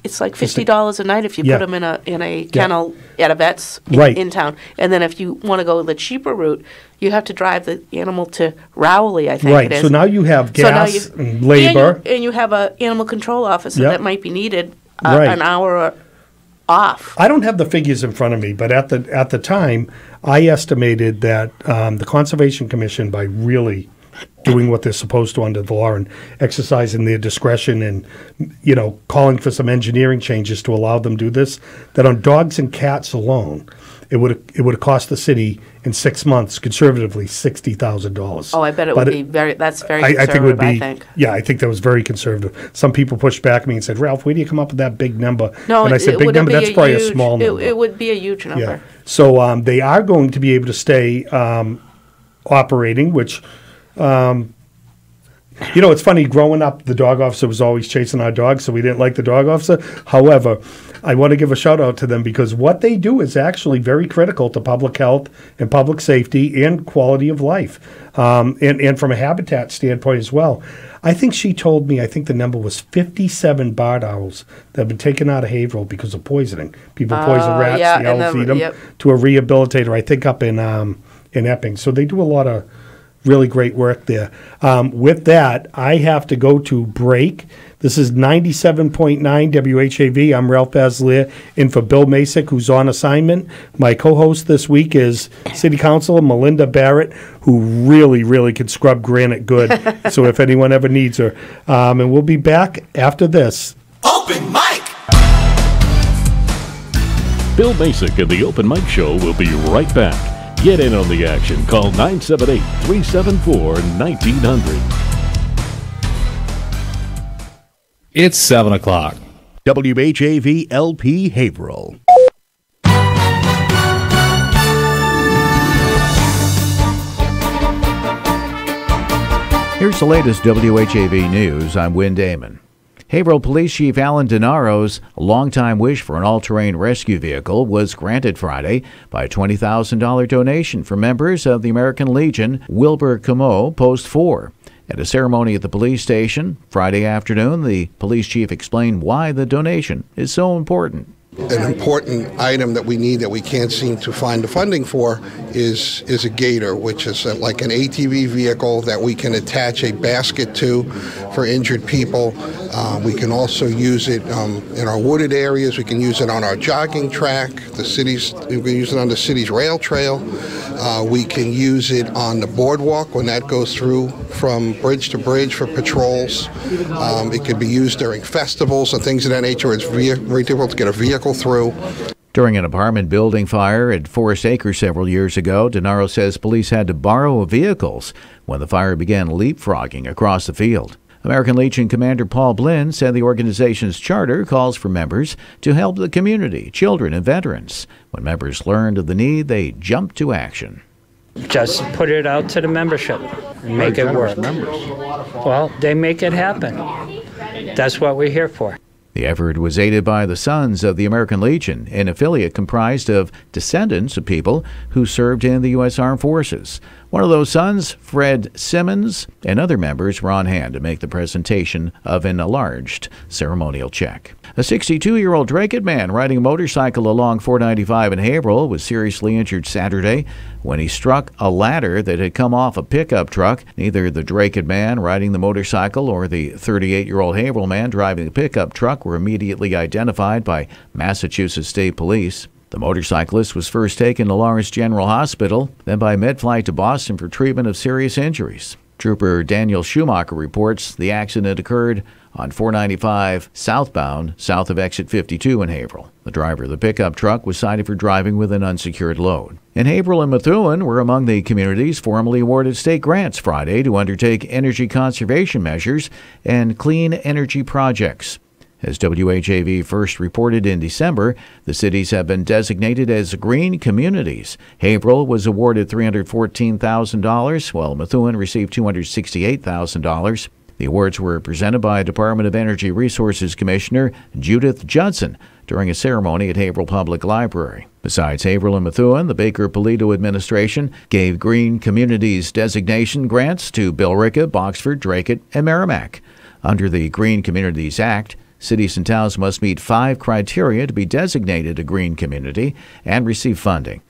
It's like $50 a night if you put them in a kennel at a vet's in town. And then if you want to go the cheaper route, you have to drive the animal to Rowley, I think it is. So now you have gas and labor. And you have an animal control officer that might be needed an hour off. I don't have the figures in front of me, but at the time, I estimated that the Conservation Commission, by really doing what they're supposed to under the law and exercising their discretion and, calling for some engineering changes to allow them to do this, that on dogs and cats alone, it would have cost the city in 6 months conservatively $60,000. Oh, I bet it would be that's very conservative, I think it would be. I think. Yeah, I think that was very conservative. Some people pushed back at me and said, "Ralph, where do you come up with that big number?" No, and I said, "Big number. That's probably a small number." It would be a huge number. Yeah. So they are going to be able to stay operating, which. It's funny, growing up, the dog officer was always chasing our dogs, so we didn't like the dog officer. However, I want to give a shout out to them because what they do is actually very critical to public health and public safety and quality of life, and from a habitat standpoint as well. I think she told me, I think the number was 57 barred owls that have been taken out of Haverhill because of poisoning. People poison rats, the owls feed them to a rehabilitator, I think up in Epping. So they do a lot of really great work there. With that, I have to go to break. This is 97.9 WHAV. I'm Ralph Baslier, in for Bill Masick, who's on assignment. My co-host this week is City Councilor Melinda Barrett, who really, really can scrub granite good. So if anyone ever needs her. And we'll be back after this. Open mic! Bill Masick and the Open Mic Show will be right back. Get in on the action. Call 978-374-1900. It's 7 o'clock. WHAV LP Haverhill. Here's the latest WHAV news. I'm Wynn Damon. Haverhill Police Chief Alan DeNaro's longtime wish for an all-terrain rescue vehicle was granted Friday by a $20,000 donation from members of the American Legion Wilbur Comeau Post 4. At a ceremony at the police station Friday afternoon, the police chief explained why the donation is so important. An important item that we need that we can't seem to find the funding for is a gator, which is like an ATV vehicle that we can attach a basket to for injured people. We can also use it in our wooded areas. We can use it on our jogging track. We can use it on the city's rail trail. We can use it on the boardwalk when that goes through from bridge to bridge for patrols. It could be used during festivals and things of that nature. It's very difficult to get a vehicle through. During an apartment building fire at Forest Acres several years ago, DeNaro says police had to borrow vehicles when the fire began leapfrogging across the field. American Legion Commander Paul Blinn said the organization's charter calls for members to help the community, children, and veterans. When members learned of the need, they jumped to action. Just put it out to the membership and make it work. Well, they make it happen. That's what we're here for. The effort was aided by the Sons of the American Legion, an affiliate comprised of descendants of people who served in the U.S. Armed Forces. One of those sons, Fred Simmons, and other members were on hand to make the presentation of an enlarged ceremonial check. A 62-year-old Dracut man riding a motorcycle along 495 in Haverhill was seriously injured Saturday when he struck a ladder that had come off a pickup truck. Neither the Dracut man riding the motorcycle or the 38-year-old Haverhill man driving the pickup truck were immediately identified by Massachusetts State Police. The motorcyclist was first taken to Lawrence General Hospital, then by med-flight to Boston for treatment of serious injuries. Trooper Daniel Schumacher reports the accident occurred on 495 southbound, south of exit 52 in Haverhill. The driver of the pickup truck was cited for driving with an unsecured load. And Haverhill and Methuen were among the communities formally awarded state grants Friday to undertake energy conservation measures and clean energy projects. As WHAV first reported in December, the cities have been designated as green communities. Haverhill was awarded $314,000, while Methuen received $268,000. The awards were presented by Department of Energy Resources Commissioner Judith Judson during a ceremony at Haverhill Public Library. Besides Haverhill and Methuen, the Baker-Polito administration gave Green Communities designation grants to Billerica, Boxford, Dracut, and Merrimack. Under the Green Communities Act, cities and towns must meet 5 criteria to be designated a green community and receive funding,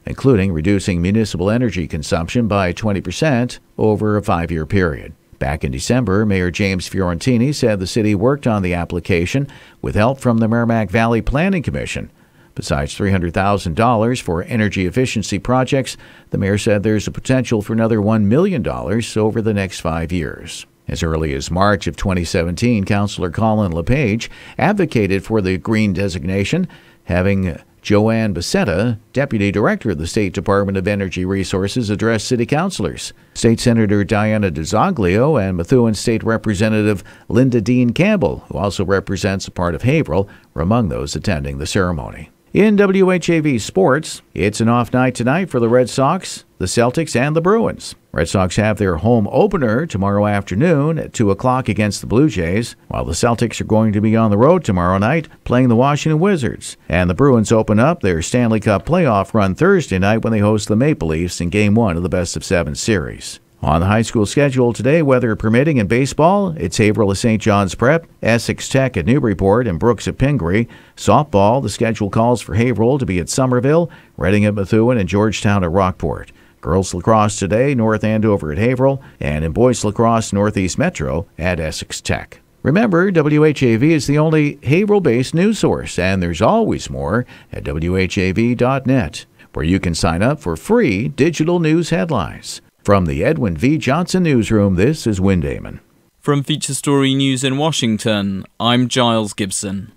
including reducing municipal energy consumption by 20% over a 5-year period. Back in December, Mayor James Fiorentini said the city worked on the application with help from the Merrimack Valley Planning Commission. Besides $300,000 for energy efficiency projects, the mayor said there's a potential for another $1 million over the next 5 years. As early as March of 2017, Councillor Colin LePage advocated for the green designation, having Joanne Becerra, Deputy Director of the State Department of Energy Resources, address city councilors. State Senator Diana DeZoglio and Methuen State Representative Linda Dean Campbell, who also represents a part of Haverhill, were among those attending the ceremony. In WHAV sports, it's an off night tonight for the Red Sox, the Celtics, and the Bruins. Red Sox have their home opener tomorrow afternoon at 2 o'clock against the Blue Jays, while the Celtics are going to be on the road tomorrow night playing the Washington Wizards. And the Bruins open up their Stanley Cup playoff run Thursday night when they host the Maple Leafs in Game 1 of the best-of-7 series. On the high school schedule today, weather permitting in baseball, it's Haverhill at St. John's Prep, Essex Tech at Newburyport, and Brooks at Pingree. Softball, the schedule calls for Haverhill to be at Somerville, Reading at Methuen, and Georgetown at Rockport. Girls lacrosse today, North Andover at Haverhill, and in boys lacrosse, Northeast Metro at Essex Tech. Remember, WHAV is the only Haverhill-based news source, and there's always more at WHAV.net, where you can sign up for free digital news headlines. From the Edwin V. Johnson Newsroom, this is Win Damon. From Feature Story News in Washington, I'm Giles Gibson.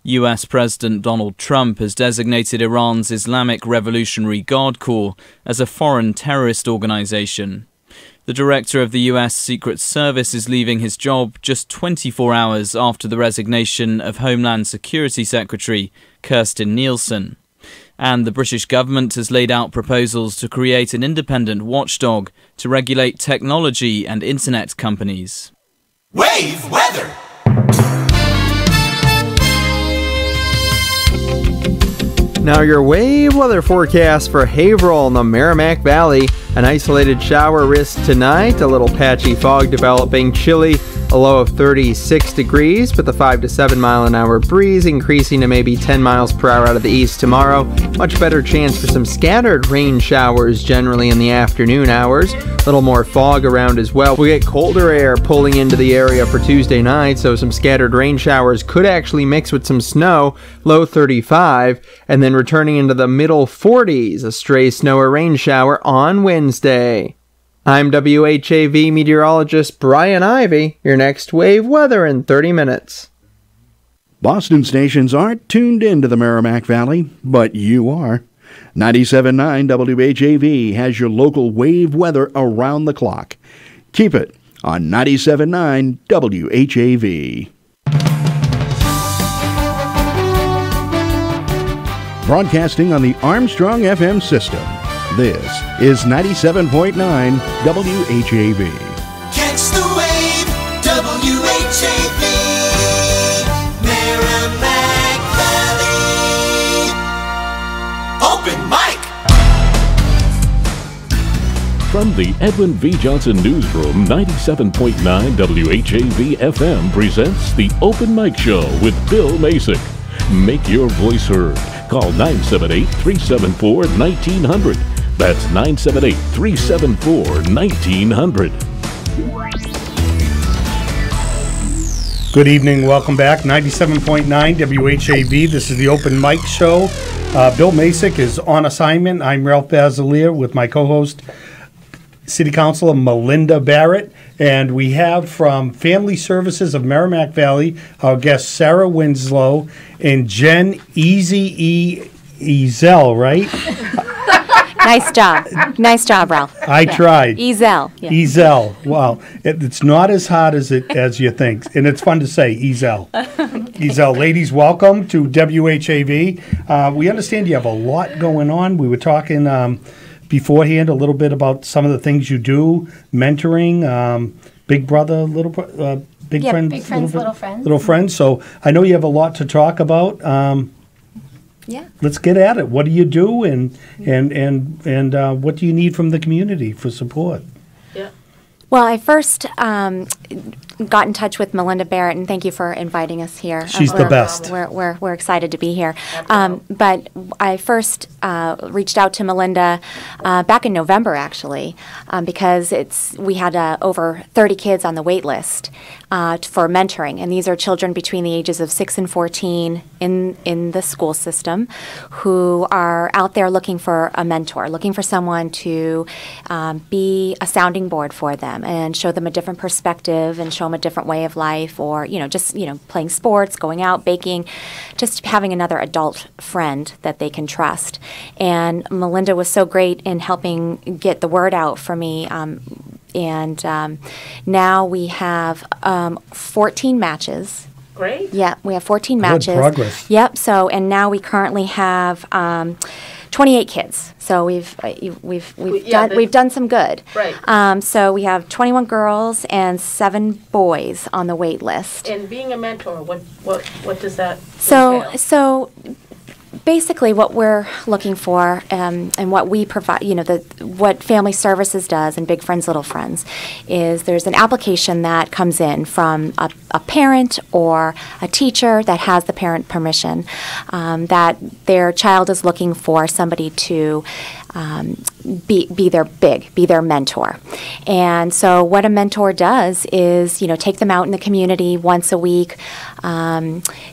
US President Donald Trump has designated Iran's Islamic Revolutionary Guard Corps as a foreign terrorist organization. The director of the US Secret Service is leaving his job just 24 hours after the resignation of Homeland Security Secretary Kirstjen Nielsen. And the British government has laid out proposals to create an independent watchdog to regulate technology and internet companies. Wave weather! Now your wave weather forecast for Haverhill and the Merrimack Valley. An isolated shower risk tonight, a little patchy fog developing, chilly, a low of 36 degrees with a 5 to 7 mile an hour breeze increasing to maybe 10 miles per hour out of the east tomorrow. Much better chance for some scattered rain showers generally in the afternoon hours. A little more fog around as well. We'll get colder air pulling into the area for Tuesday night, so some scattered rain showers could actually mix with some snow, low 35, and then returning into the middle 40s, a stray snow or rain shower on Wednesday. I'm WHAV meteorologist Brian Ivy. Your next wave weather in 30 minutes. Boston stations aren't tuned into the Merrimack Valley, but you are. 97.9 WHAV has your local wave weather around the clock. Keep it on 97.9 WHAV. Broadcasting on the Armstrong FM system, this is 97.9 WHAV. Catch the wave, WHAV, Merrimack Valley. Open mic. From the Edwin V. Johnson Newsroom, 97.9 WHAV FM presents the Open Mic Show with Bill Masick. Make your voice heard. Call 978-374-1900. That's 978-374-1900. Good evening. Welcome back. 97.9 WHAV. This is the Open Mic Show. Bill Masick is on assignment. I'm Ralph Basilier with my co-host, City Councilor Melinda Barrett. And we have from Family Services of Merrimack Valley our guests Sarah Winslow and Jen Ezel, right? Nice job. Nice job, Ralph. I tried. Ezel. Yeah. Ezel. Wow. It's not as hard as you think. And it's fun to say, Ezel. Ezel. Ladies, welcome to WHAV. We understand you have a lot going on. We were talking beforehand a little bit about some of the things you do, mentoring, Big Brother, Little Friends. Big Friends, Little Friends. Little Friends. So I know you have a lot to talk about. Yeah. Let's get at it. What do you do, and what do you need from the community for support? Yeah. Well, I first got in touch with Melinda Barrett, and thank you for inviting us here. She's the best. We're excited to be here. But I first reached out to Melinda back in November, actually, because we had over 30 kids on the wait list for mentoring, and these are children between the ages of 6 and 14 in the school system who are out there looking for a mentor, looking for someone to be a sounding board for them and show them a different perspective and show them a different way of life, or just playing sports, going out, baking, just having another adult friend that they can trust. And Melinda was so great in helping get the word out for me. And now we have 14 matches. Great. Yeah, we have 14 Good matches. progress. Yep. So, and now we currently have 28 kids. So we've done some good. Right. So we have 21 girls and 7 boys on the wait list. And being a mentor, what does that entail? So basically what we're looking for and what we provide, what Family Services does and Big Friends, Little Friends, is there's an application that comes in from a parent or a teacher that has the parent permission that their child is looking for somebody to be their mentor. And so what a mentor does is, take them out in the community once a week,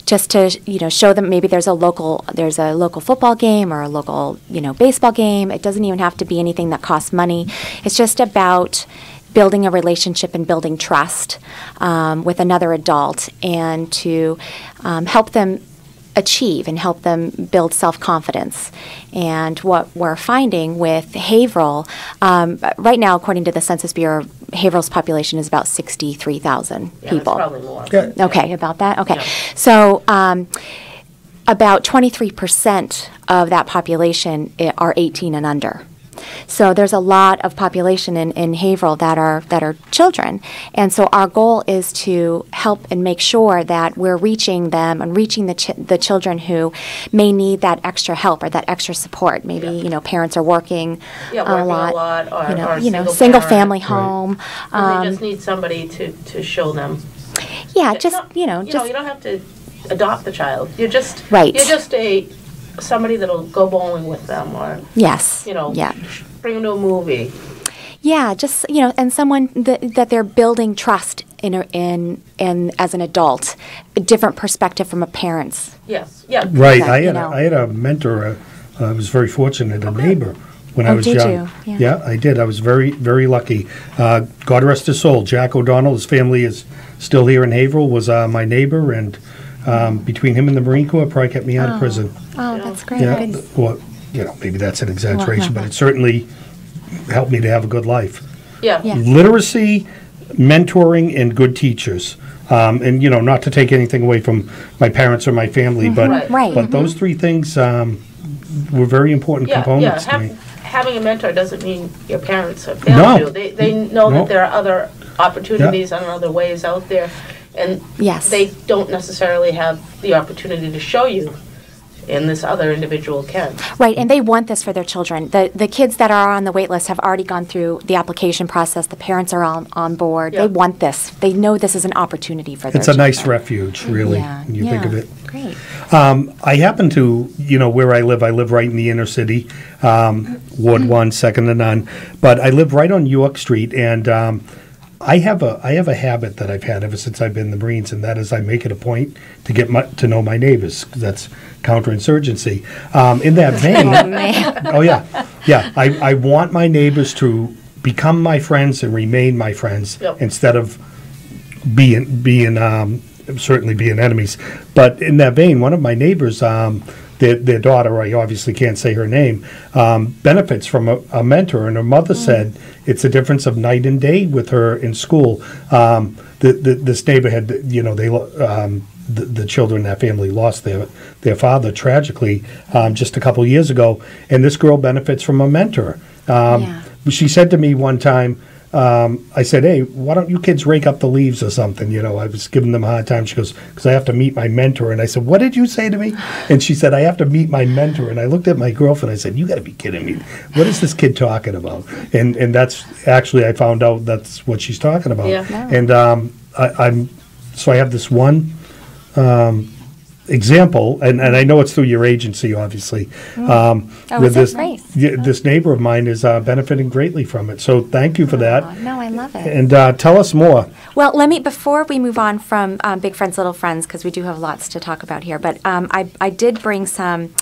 just to, show them maybe there's a local football game or a local, baseball game. It doesn't even have to be anything that costs money. It's just about building a relationship and building trust with another adult, and to help them achieve and help them build self-confidence. And what we're finding with Haverhill, right now, according to the Census Bureau, Haverhill's population is about 63,000 people. That's probably more. Yeah. Okay, about that? Okay. Yeah. So about 23% of that population are 18 and under. So there's a lot of population in Haverhill that are children, and so our goal is to help and make sure that we're reaching them and reaching the children who may need that extra help or that extra support. Maybe parents are working a lot, or single family home. They just need somebody to show them. Yeah, you don't have to adopt the child. You're just somebody that'll go bowling with them, or yes, bring them to a movie. Yeah, just and someone that they're building trust in as an adult, a different perspective from a parent's. Yes, yeah. Right. I had a mentor. I was very fortunate, a neighbor when I was young. You? Yeah, I did. I was very, very lucky. God rest his soul. Jack O'Donnell. His family is still here in Haverhill. Was my neighbor, and between him and the Marine Corps, probably kept me out of prison. Oh, that's great. Yeah. Well, maybe that's an exaggeration, but it certainly helped me to have a good life. Yeah. Yeah. Literacy, mentoring and good teachers. And, you know, not to take anything away from my parents or my family, but but those three things were very important components to me. Having a mentor doesn't mean your parents have failed you. They know that there are other opportunities and other ways out there, and they don't necessarily have the opportunity to show you, and this other individual can. Right, and they want this for their children. The kids that are on the wait list have already gone through the application process. The parents are on board. They want this. They know this is an opportunity for their It's a children. nice refuge, really, when you think of it. Great. I happen to, you know, where I live right in the inner city, Ward 1, second to none. But I live right on York Street, and I have a habit that I've had ever since I've been in the Marines, and that is I make it a point to get to know my neighbors, 'cause that's counterinsurgency. In that vein, I want my neighbors to become my friends and remain my friends instead of certainly being enemies. But in that vein, one of my neighbors, their daughter, I obviously can't say her name, benefits from a mentor, and her mother said it's a difference of night and day with her in school. This neighbor had, you know, the children in that family lost their father tragically just a couple years ago, and this girl benefits from a mentor. She said to me one time, I said, hey, why don't you kids rake up the leaves or something? You know, I was giving them a hard time. She goes, because I have to meet my mentor. And I said, what did you say to me? And she said, I have to meet my mentor. And I looked at my girlfriend. I said, you got to be kidding me. What is this kid talking about? And that's actually, I found out that's what she's talking about. And so I have this one example, and I know it's through your agency, obviously. With this neighbor of mine is benefiting greatly from it. So thank you for that. No, I love it. And tell us more. Well, before we move on from Big Friends, Little Friends, because we do have lots to talk about here, but I did bring some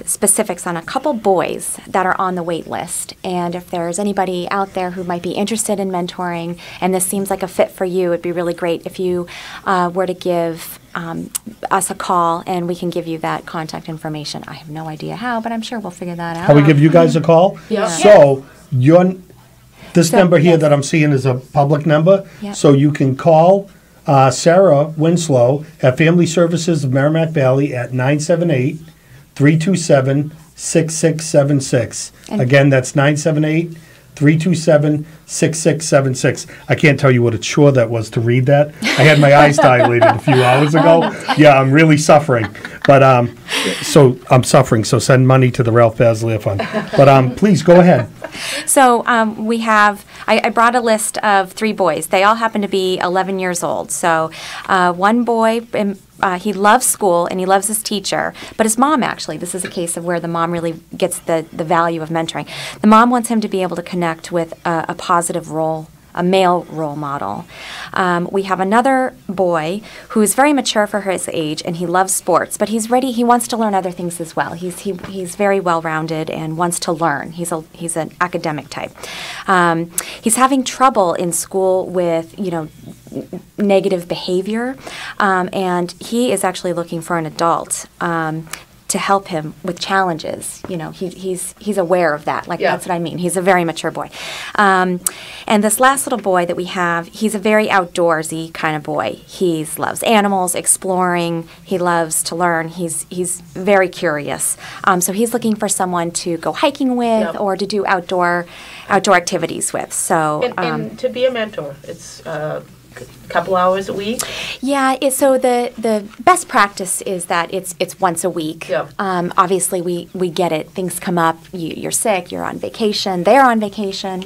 specifics on a couple boys that are on the wait list. And if there's anybody out there who might be interested in mentoring and this seems like a fit for you, it'd be really great if you were to give us a call and we can give you that contact information. I have no idea how, but I'm sure we'll figure that out. How we give you guys a call? So this number here that I'm seeing is a public number, so you can call Sarah Winslow at Family Services of Merrimack Valley at 978-327-6676. Again, that's 978-327-6676. I can't tell you what a chore that was to read that. I had my eyes dilated a few hours ago. Yeah, I'm really suffering. But so I'm suffering, so send money to the Ralph Basilier Fund. But please, go ahead. So we have, I brought a list of 3 boys. They all happen to be 11 years old. So one boy, he loves school and he loves his teacher, but his mom actually, this is a case of where the mom really gets the value of mentoring. The mom wants him to be able to connect with a positive role, a male role model. We have another boy who is very mature for his age and he loves sports, but he's ready, he wants to learn other things as well. He's very well-rounded and wants to learn. He's an academic type. He's having trouble in school with, negative behavior, and he is actually looking for an adult to help him with challenges. He's aware of that. That's what I mean. He's a very mature boy. And this last little boy that we have, he's a very outdoorsy kind of boy. He loves animals, exploring. He loves to learn. He's very curious. So he's looking for someone to go hiking with or to do outdoor activities with. So and to be a mentor, it's couple hours a week? Yeah, so the best practice is that it's once a week. Obviously, we get it. Things come up. You're sick. You're on vacation. They're on vacation.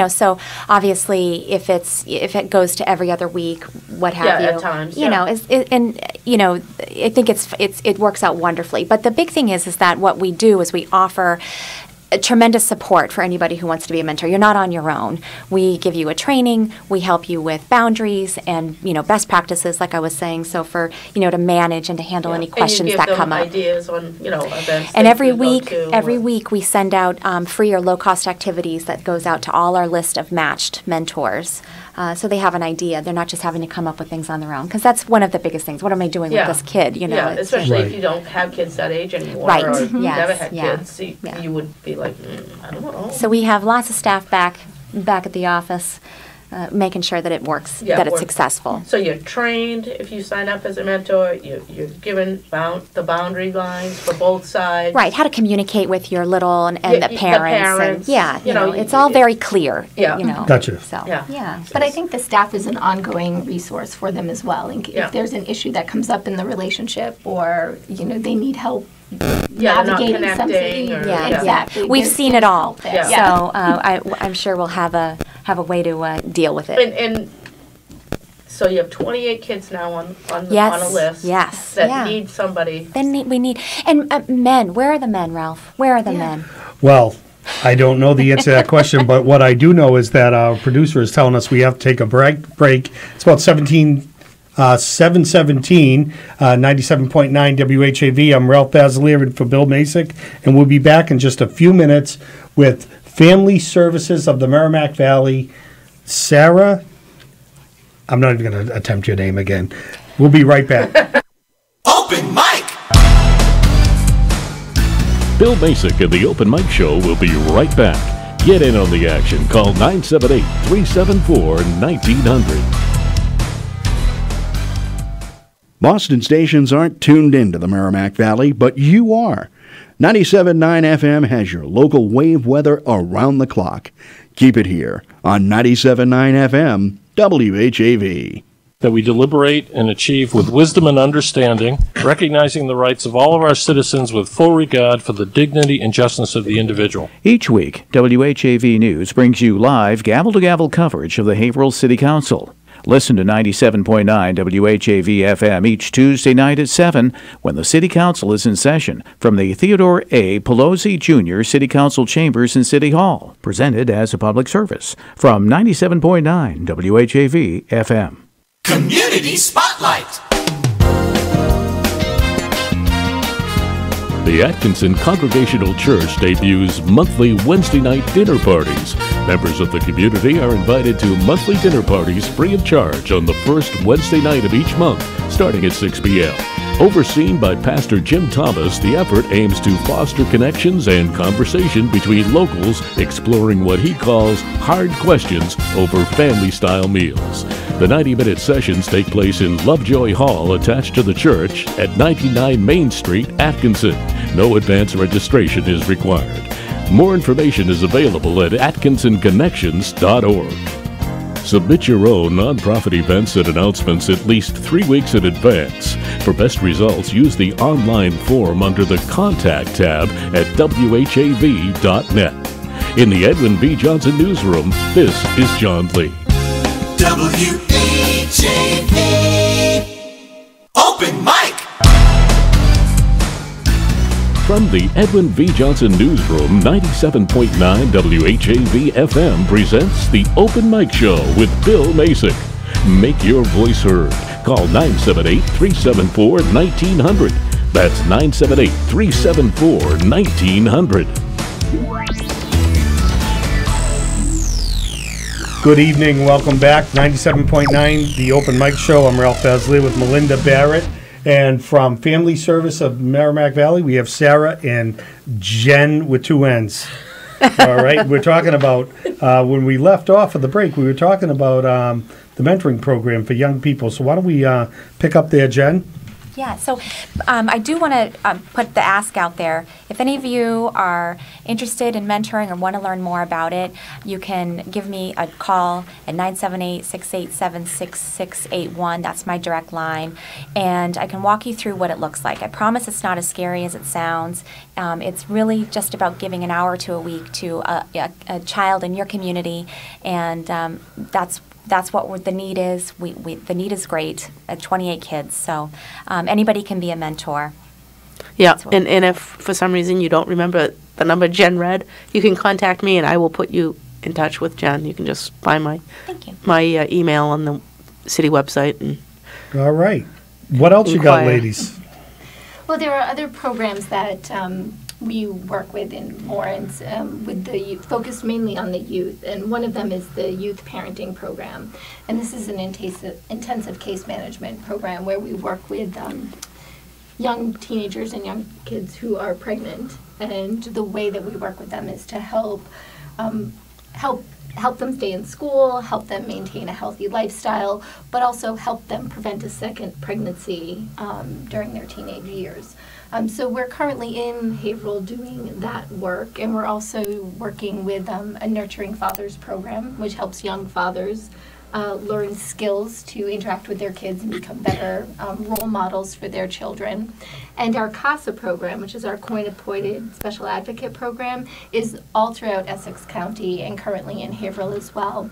So obviously, if it goes to every other week, what have you? At times. I think it works out wonderfully. But the big thing is that what we do is we offer tremendous support for anybody who wants to be a mentor. You're not on your own. We give you a training. We help you with boundaries and best practices, like I was saying. So for to manage and to handle any questions that come up. Ideas on events. And every week we send out free or low cost activities that goes out to all our list of matched mentors. So they have an idea. They're not just having to come up with things on their own, because that's one of the biggest things. What am I doing with this kid? Especially if you don't have kids that age anymore, or you've never had kids, you would be like, I don't know. So we have lots of staff back at the office making sure that it works, that it's successful. So you're trained if you sign up as a mentor. You're given the boundary lines for both sides. Right, how to communicate with your little and the parents. And, you know, it's all very clear. Yeah. You know, Gotcha. So. Yeah, but I think the staff is an ongoing resource for them as well. And if there's an issue that comes up in the relationship, or they need help navigating something. Exactly. We've seen it all. Yeah. So I'm sure we'll have a way to deal with it. And so you have 28 kids now on a list. Yes. That need somebody. We need men. Where are the men, Ralph? Where are the men? Well, I don't know the answer to that question, but what I do know is that our producer is telling us we have to take a break. It's about 7:17, 97.9 WHAV. I'm Ralph Basilier for Bill Masick, and we'll be back in just a few minutes with Family Services of the Merrimack Valley, Sarah. I'm not even going to attempt your name again. We'll be right back. Open mic. Bill Masick and the Open Mic Show will be right back. Get in on the action. Call 978-374-1900. Boston stations aren't tuned into the Merrimack Valley, but you are. 97.9 FM has your local wave weather around the clock. Keep it here on 97.9 FM, WHAV. That we deliberate and achieve with wisdom and understanding, recognizing the rights of all of our citizens with full regard for the dignity and justice of the individual. Each week, WHAV News brings you live gavel-to-gavel coverage of the Haverhill City Council. Listen to 97.9 WHAV FM each Tuesday night at 7 when the City Council is in session from the Theodore A. Pelosi Jr. City Council Chambers in City Hall. Presented as a public service from 97.9 WHAV FM. Community Spotlight. The Atkinson Congregational Church debuts monthly Wednesday night dinner parties. Members of the community are invited to monthly dinner parties free of charge on the first Wednesday night of each month, starting at 6 p.m. Overseen by Pastor Jim Thomas, the effort aims to foster connections and conversation between locals, exploring what he calls hard questions over family-style meals. The 90-minute sessions take place in Lovejoy Hall, attached to the church, at 99 Main Street, Atkinson. No advance registration is required. More information is available at atkinsonconnections.org. Submit your own nonprofit events and announcements at least 3 weeks in advance. For best results, use the online form under the Contact tab at whav.net. In the Edwin V. Johnson Newsroom, this is John Lee. WHAV. Open mic. From the Edwin V. Johnson Newsroom, 97.9 WHAV FM presents the Open Mic Show with Bill Masick. Make your voice heard. Call 978-374-1900. That's 978-374-1900. Good evening. Welcome back. 97.9, the Open Mic Show. I'm Ralph Basilier with Melinda Barrett. And from Family Service of Merrimack Valley, we have Sarah and Jen with two N's. All right. We're talking about, when we left off of the break, we were talking about the mentoring program for young people. So why don't we pick up there, Jen? Yeah, so I do want to put the ask out there. If any of you are interested in mentoring or want to learn more about it, you can give me a call at 978-687-6681. That's my direct line. And I can walk you through what it looks like. I promise it's not as scary as it sounds. It's really just about giving an hour to a week to a child in your community, and that's what the need is. The need is great at 28 kids, so anybody can be a mentor. Yeah, and if for some reason you don't remember the number Jen read, you can contact me and I will put you in touch with Jen. You can just find my email on the city website. And all right. What else you got, ladies? Well, there are other programs that we work with in Lawrence with the youth, focused mainly on the youth, and one of them is the youth parenting program. And this is an intensive case management program where we work with young teenagers and young kids who are pregnant. And the way that we work with them is to help help them stay in school, help them maintain a healthy lifestyle, but also help them prevent a second pregnancy during their teenage years. So we're currently in Haverhill doing that work, and we're also working with a Nurturing Fathers program, which helps young fathers learn skills to interact with their kids and become better role models for their children. And our CASA program, which is our court-appointed special advocate program, is all throughout Essex County and currently in Haverhill as well.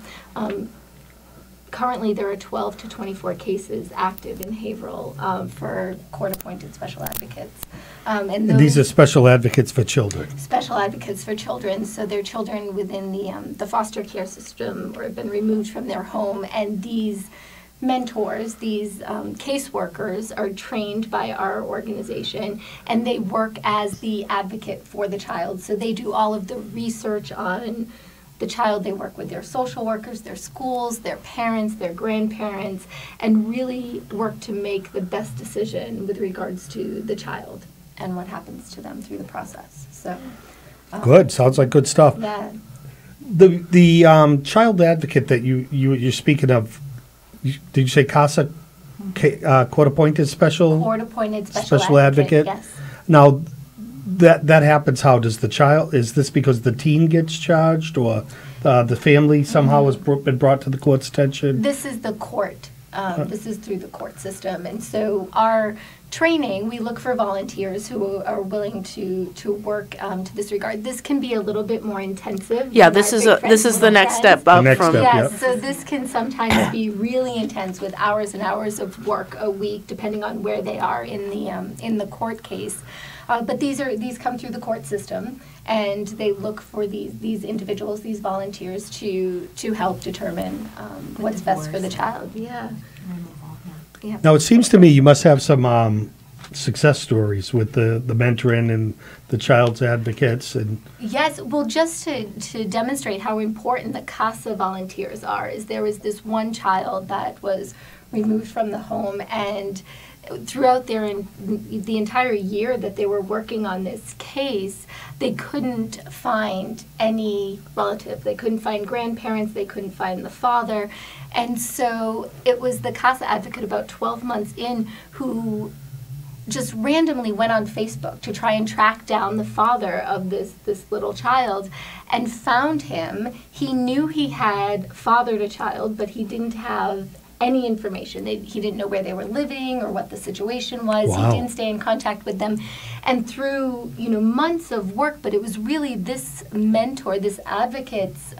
Currently, there are 12 to 24 cases active in Haverhill for court-appointed special advocates. And these are special advocates for children. Special advocates for children, so they're children within the foster care system or have been removed from their home, and these mentors, these caseworkers are trained by our organization, and they work as the advocate for the child. So they do all of the research on the child. They work with their social workers, their schools, their parents, their grandparents, and really work to make the best decision with regards to the child and what happens to them through the process. So good. Sounds like good stuff. Yeah. The child advocate that you're speaking of, did you say CASA, court-appointed special? Court-appointed special advocate. Yes. Now, that happens how? Does the child, is this because the teen gets charged, or the family somehow has been brought to the court's attention? This is the court. This is through the court system. And so our training, we look for volunteers who are willing to work to this regard. This can be a little bit more intensive. Yeah, this is the next step up from. Yes, so this can sometimes be really intense with hours and hours of work a week, depending on where they are in the court case. But these come through the court system, and they look for these individuals, these volunteers, to help determine what's best for the child. Yeah. Now, it seems to me you must have some success stories with the mentoring and the child's advocates. And yes, well, just to demonstrate how important the CASA volunteers are, is there was this one child that was removed from the home, and throughout the entire year that they were working on this case, they couldn't find any relative. They couldn't find grandparents. They couldn't find the father. And so it was the CASA advocate about 12 months in who just randomly went on Facebook to try and track down the father of this little child and found him. He knew he had fathered a child, but he didn't have any information. He didn't know where they were living or what the situation was. Wow. He didn't stay in contact with them. And through months of work, but it was really this mentor, this advocate's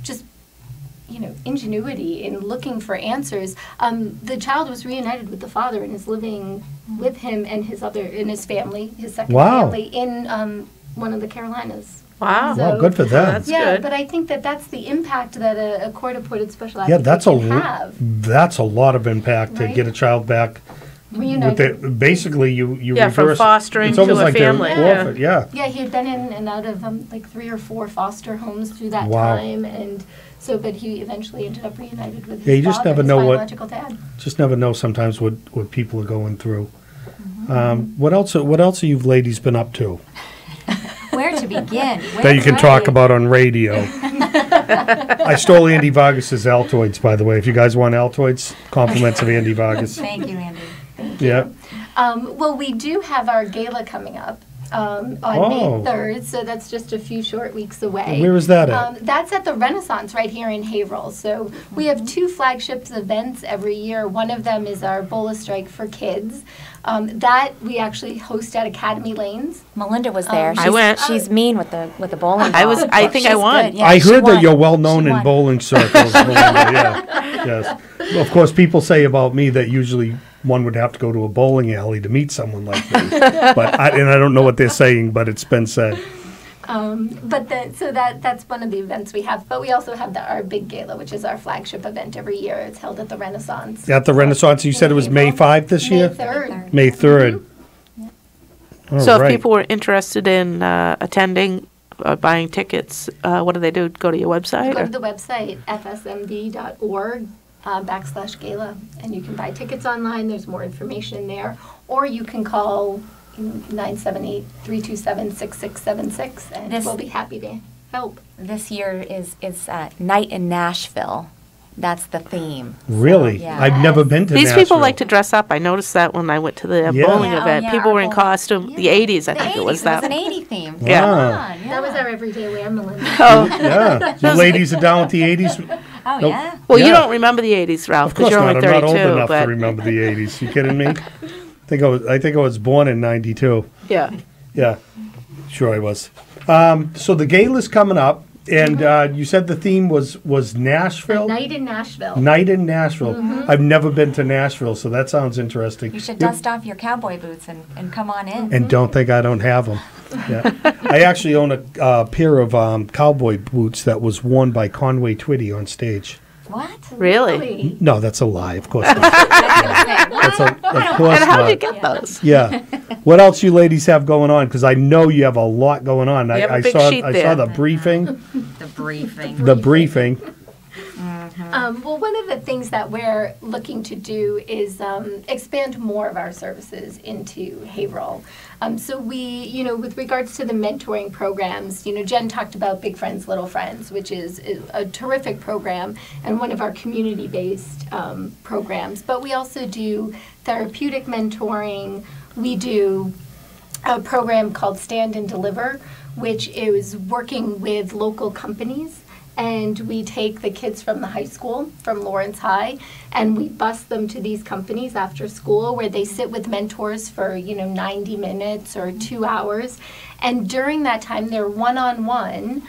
just ingenuity in looking for answers. The child was reunited with the father and is living with him and his family, his second family, in one of the Carolinas. Wow. So, wow, good for them. That's yeah, good. But I think that's the impact that a court-appointed special advocate can have. That's a lot of impact to get a child back. Reunited. Basically, you from reverse, fostering it's almost to a like they're family. orphan, yeah. Yeah, he had been in and out of like 3 or 4 foster homes through that Wow. time, and so but he eventually ended up reunited with his You just father, never his know biological dad. Just never know sometimes what people are going through. What else have you ladies been up to Where to begin? that you can talk about on radio? I stole Andy Vargas's Altoids, by the way. If you guys want Altoids, compliments of Andy Vargas. Thank you, Andy. Yeah. Well, we do have our gala coming up on May 3rd, so that's just a few short weeks away. Where is that at? That's at the Renaissance right here in Haverhill. So we have 2 flagship events every year. One of them is our Bola Strike for Kids. That we actually host at Academy Lanes. Melinda was there. I went. She's mean with the bowling ball. I think I won. Yeah, I heard that won. you're well known in bowling circles, Melinda. Yeah. Yes. Of course, people say about me that usually one would have to go to a bowling alley to meet someone like me. But I don't know what they're saying, but it's been said. So that's one of the events we have. But we also have our big gala, which is our flagship event every year. It's held at the Renaissance. At the Renaissance, you said it was May 5th this year? May 3rd. May 3rd. So if people were interested in attending, buying tickets, what do they do? Go to your website? Go to the website, fsmd.org. /gala, and you can buy tickets online. There's more information there, or you can call 978-327-6676, and we'll be happy to help? This year is Night in Nashville. That's the theme. Really? So, yeah. I've never been to These Nashville. people like to dress up. I noticed that when I went to the bowling event. People were in costume. The 80s, I think it was that. It was an 80 theme. Yeah. Wow. That was our everyday wear, Melinda. Oh. Yeah. You ladies are down with the 80s? Oh, Nope. yeah. Well, Yeah. you don't remember the 80s, Ralph, Of course because you're not. only I'm 32. not old enough but to remember the 80s. You kidding me? I think I was born in 92. Yeah. Yeah. Sure I was. So the gala's coming up, and you said the theme was Nashville? Night in Nashville. Night in Nashville. Mhm. I've never been to Nashville, so that sounds interesting. You should dust off your cowboy boots and come on in. And don't think I don't have them. Yeah. I actually own a pair of cowboy boots that was worn by Conway Twitty on stage. What? Really? No, that's a lie. Of course not. That's of course And how not. did you get those? Yeah. What else you ladies have going on? Because I know you have a lot going on. You have a I big saw sheet I there. saw the briefing. The briefing. The briefing. Well, one of the things that we're looking to do is expand more of our services into Haverhill. So we, with regards to the mentoring programs, Jen talked about Big Friends, Little Friends, which is a terrific program and one of our community-based programs. But we also do therapeutic mentoring. We do a program called Stand and Deliver, which is working with local companies. And we take the kids from the high school, from Lawrence High, and we bus them to these companies after school where they sit with mentors for, 90 minutes or 2 hours. And during that time, they're one-on-one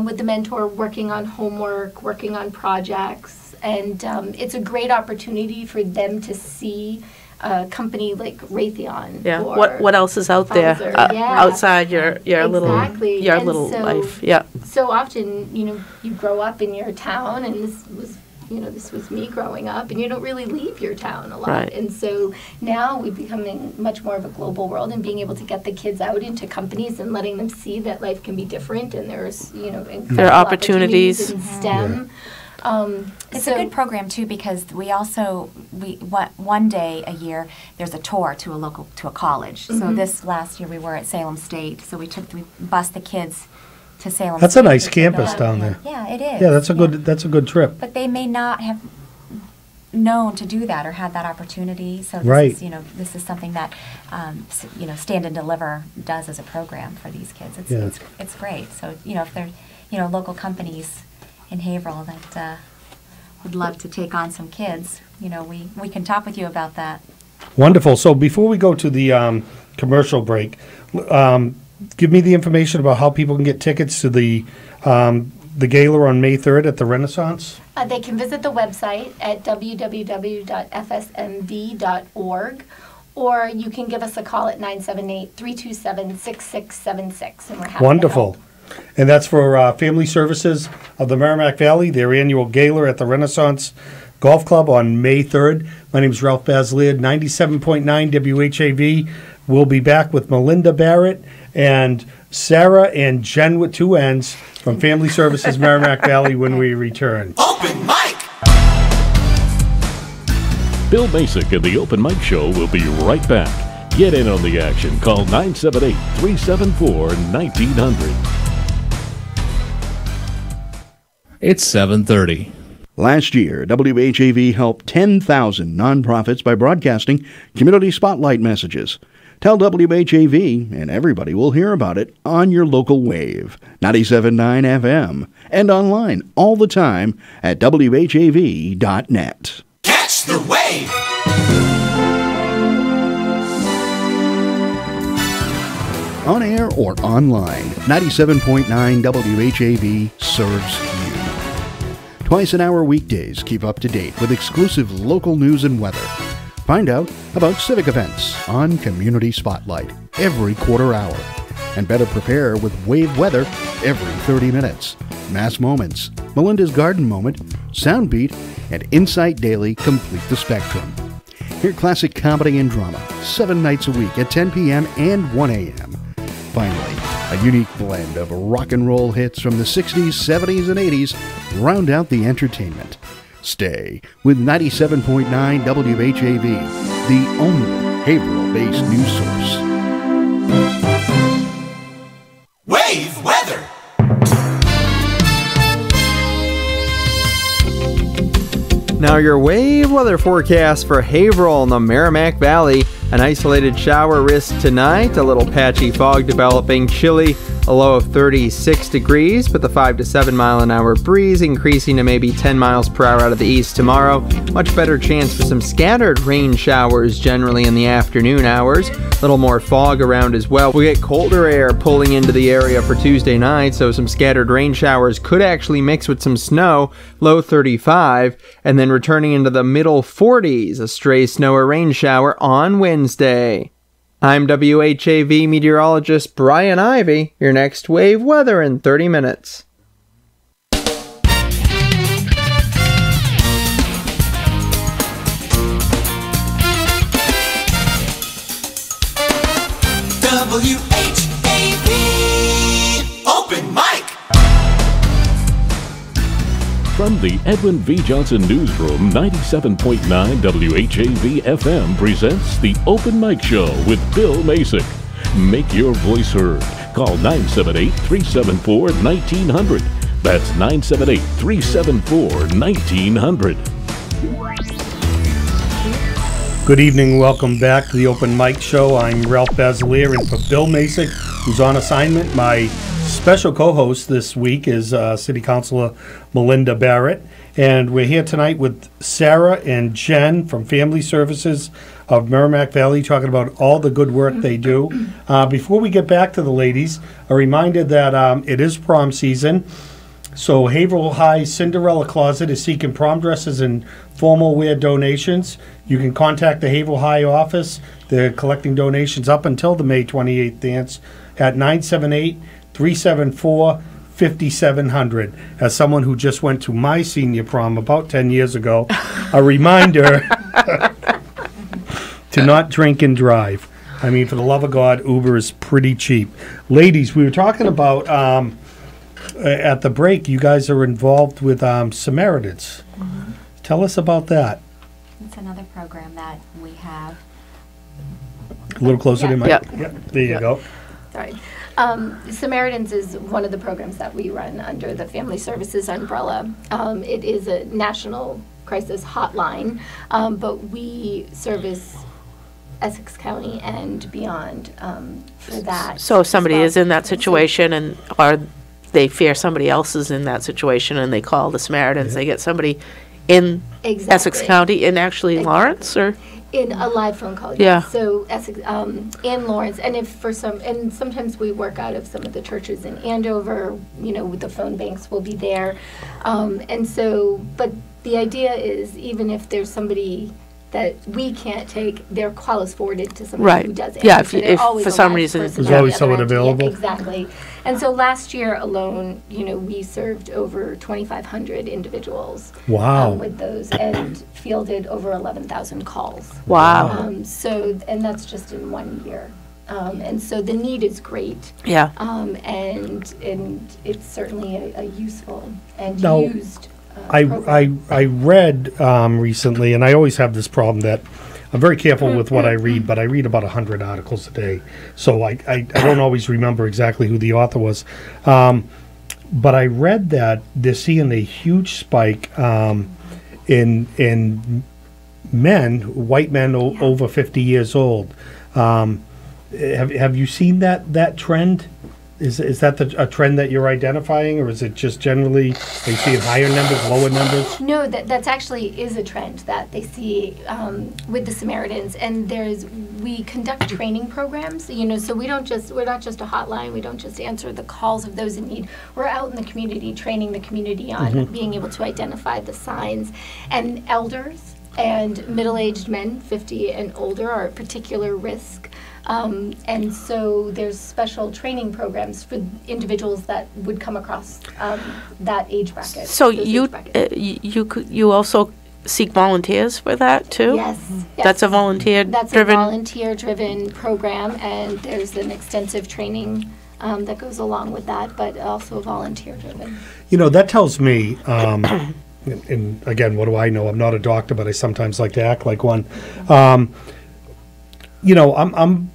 with the mentor working on homework, working on projects. And it's a great opportunity for them to see a company like Raytheon. Yeah. or What else is out there Pfizer. Yeah. outside your little Exactly. your And little so- life? Yeah. So often, you grow up in your town, and this was me growing up, and you don't really leave your town a lot. Right. And so now we're becoming much more of a global world, and being able to get the kids out into companies and letting them see that life can be different, and there's incredible There are opportunities. in STEM. It's a good program too because we one day a year there's a tour to a college. So Mhm. this last year we were at Salem State. So we bused the kids to Salem. That's a State nice to take campus a- down there. Yeah, it is. Yeah, that's a good trip. But they may not have known to do that or had that opportunity. So this Right. is, this is something that Stand and Deliver does as a program for these kids. It's great. So if they're local companies in Haverhill that would love to take on some kids, we can talk with you about that. Wonderful. So before we go to the commercial break, give me the information about how people can get tickets to the gala on May 3rd at the Renaissance. They can visit the website at www.fsmv.org, or you can give us a call at 978-327-6676, and we're happy Wonderful. to help. And that's for Family Services of the Merrimack Valley, their annual gala at the Renaissance Golf Club on May 3rd. My name is Ralph Basliad, 97.9 WHAV. We'll be back with Melinda Barrett and Sarah and Jen with two N's from Family Services Merrimack Valley when we return. Open mic! Bill Basic and the Open Mic Show will be right back. Get in on the action. Call 978-374-1900. It's 7:30. Last year, WHAV helped 10,000 nonprofits by broadcasting community spotlight messages. Tell WHAV, and everybody will hear about it on your local wave, 97.9 FM, and online all the time at WHAV.net. Catch the wave! On air or online, 97.9 WHAV serves you. Twice an hour weekdays keep up to date with exclusive local news and weather. Find out about civic events on Community Spotlight every quarter hour. And better prepare with wave weather every 30 minutes. Mass Moments, Melinda's Garden Moment, Soundbeat, and Insight Daily complete the spectrum. Hear classic comedy and drama 7 nights a week at 10 p.m. and 1 a.m. Finally, a unique blend of rock and roll hits from the 60s, 70s, and 80s round out the entertainment. Stay with 97.9 WHAV, the only Haverhill-based news source. Wave weather! Now your wave weather forecast for Haverhill and the Merrimack Valley. An isolated shower risk tonight, a little patchy fog developing, chilly, a low of 36 degrees, with the 5 to 7 mile an hour breeze increasing to maybe 10 miles per hour out of the east tomorrow. Much better chance for some scattered rain showers generally in the afternoon hours. A little more fog around as well. We get colder air pulling into the area for Tuesday night, so some scattered rain showers could actually mix with some snow, low 35, and then returning into the middle 40s, a stray snow or rain shower on Wednesday. I'm WHAV meteorologist Brian Ivy. Your next wave weather in 30 minutes. WHAV Open Mic. From the Edwin V. Johnson Newsroom, 97.9 WHAV FM presents the Open Mic Show with Bill Masick. Make your voice heard. Call 978-374-1900. That's 978-374-1900. Good evening, welcome back to the Open Mic Show. I'm Ralph Basilier, and for Bill Masick, who's on assignment, my special co-host this week is City Councilor Melinda Barrett, and we're here tonight with Sarah and Jen from Family Services of Merrimack Valley, talking about all the good work they do. Before we get back to the ladies, a reminder that it is prom season. So Haverhill High Cinderella Closet is seeking prom dresses and formal wear donations. You can contact the Haverhill High office. They're collecting donations up until the May 28th dance at 978-374-5700. As someone who just went to my senior prom about 10 years ago, a reminder to not drink and drive. I mean, for the love of God, Uber is pretty cheap. Ladies, we were talking about... at the break, you guys are involved with Samaritans. Mm-hmm. Tell us about that. It's another program that we have. A little closer to Mike. Yep. There you go. Sorry. Samaritans is one of the programs that we run under the Family Services umbrella. It is a national crisis hotline, but we service Essex County and beyond for that. So if somebody is in that situation and they fear somebody else is in that situation and they call the Samaritans, they get somebody in Essex County, in actually Lawrence, or in a live phone call. Yeah. So Essex, in Lawrence, and if for some, and sometimes we work out of some of the churches in Andover. You know, with the phone banks will be there, and so. But the idea is, even if there's somebody that we can't take, their call is forwarded to somebody who does answer. Yeah, so if for some reason there's always someone available. Yeah, exactly. And so last year alone, you know, we served over 2,500 individuals. Wow. With those, and fielded over 11,000 calls. Wow. So, and that's just in 1 year. And so the need is great. Yeah. And it's certainly a useful and Now, used. I read recently, and I always have this problem that I'm very careful with what I read, but I read about 100 articles a day, so I don't always remember exactly who the author was. But I read that they're seeing a huge spike in men, white men over 50 years old. Have you seen that trend? Is that a trend that you're identifying, or is it just generally they see higher numbers, lower numbers? No, that's actually is a trend that they see with the Samaritans, and we conduct training programs. You know, so we're not just a hotline. We don't just answer the calls of those in need. We're out in the community training the community on being able to identify the signs, and elders and middle-aged men, 50 and older, are at particular risk. And so there's special training programs for individuals that would come across that age bracket. So you also seek volunteers for that too? Yes. That's a volunteer-driven? That's a volunteer-driven program, and there's an extensive training that goes along with that, but also volunteer-driven. You know, that tells me, and again, what do I know? I'm not a doctor, but I sometimes like to act like one. You know, I'm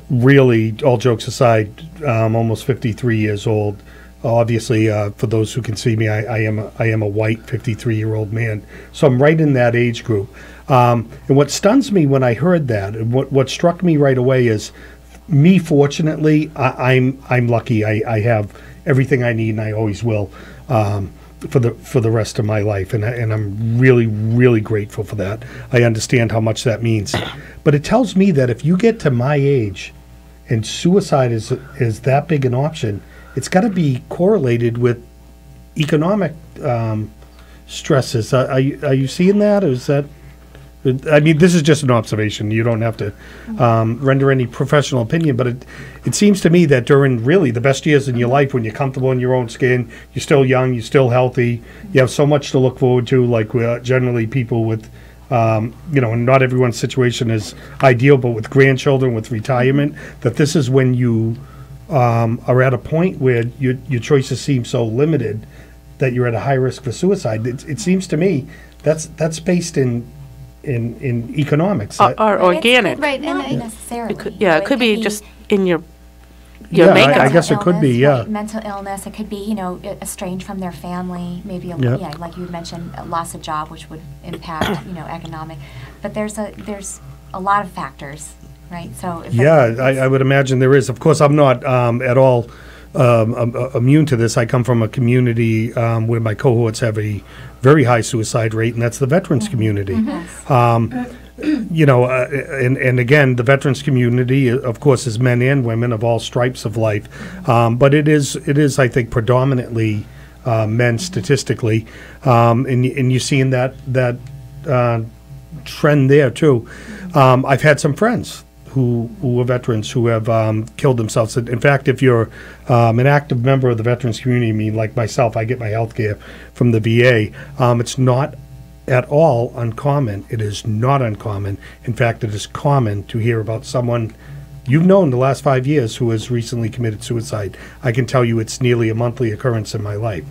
really, all jokes aside, almost 53 years old. obviously, for those who can see me, I am a white 53-year-old man, so I'm right in that age group. And what stuns me when I heard that, and what struck me right away is, me, fortunately, I'm lucky. I have everything I need, and I always will, for the rest of my life, and I'm really, really grateful for that. I understand how much that means, but it tells me that if you get to my age, and suicide is that big an option, it's got to be correlated with economic stresses. Are you seeing that, or is that? I mean, this is just an observation. You don't have to render any professional opinion, but it seems to me that during really the best years in your life, when you're comfortable in your own skin, you're still young, you're still healthy, you have so much to look forward to, like generally people with, and not everyone's situation is ideal, but with grandchildren, with retirement, that this is when you are at a point where your choices seem so limited that you're at a high risk for suicide. It seems to me that's based in economics. Or organic. Right, and not necessarily. It could be just in your Yeah, makeup. I guess it could be, yeah. Right, mental illness, it could be, estranged from their family, maybe, like you mentioned, a loss of job, which would impact, economic. But there's a lot of factors, right? So I would imagine there is. Of course, I'm not at all immune to this. I come from a community where my cohorts have a very high suicide rate, and that's the veterans community. And again, the veterans community, of course, is men and women of all stripes of life, but it is, I think, predominantly men statistically, and you're seeing that trend there too. I've had some friends who are veterans who have killed themselves. In fact, if you're an active member of the veterans community, I mean, like myself, I get my health care from the VA. It's not at all uncommon. It is not uncommon. In fact, it is common to hear about someone you've known the last 5 years who has recently committed suicide. I can tell you it's nearly a monthly occurrence in my life.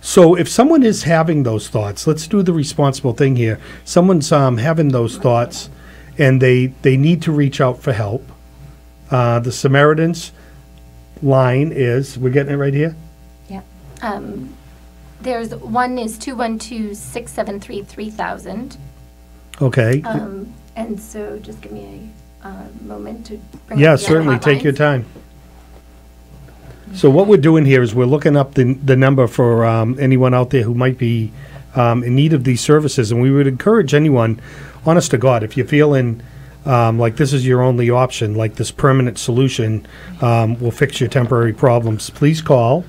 So if someone is having those thoughts, let's do the responsible thing here. Someone's having those thoughts, and they need to reach out for help. The Samaritans line is, we're getting it right here? Yep. There's one is 212-673-3000. Okay. And so just give me a moment to bring Yeah, up the certainly. other Take your hotlines. time. So what we're doing here is we're looking up the number for anyone out there who might be in need of these services, and we would encourage anyone, honest to God, if you're feeling like this is your only option, like this permanent solution will fix your temporary problems, please call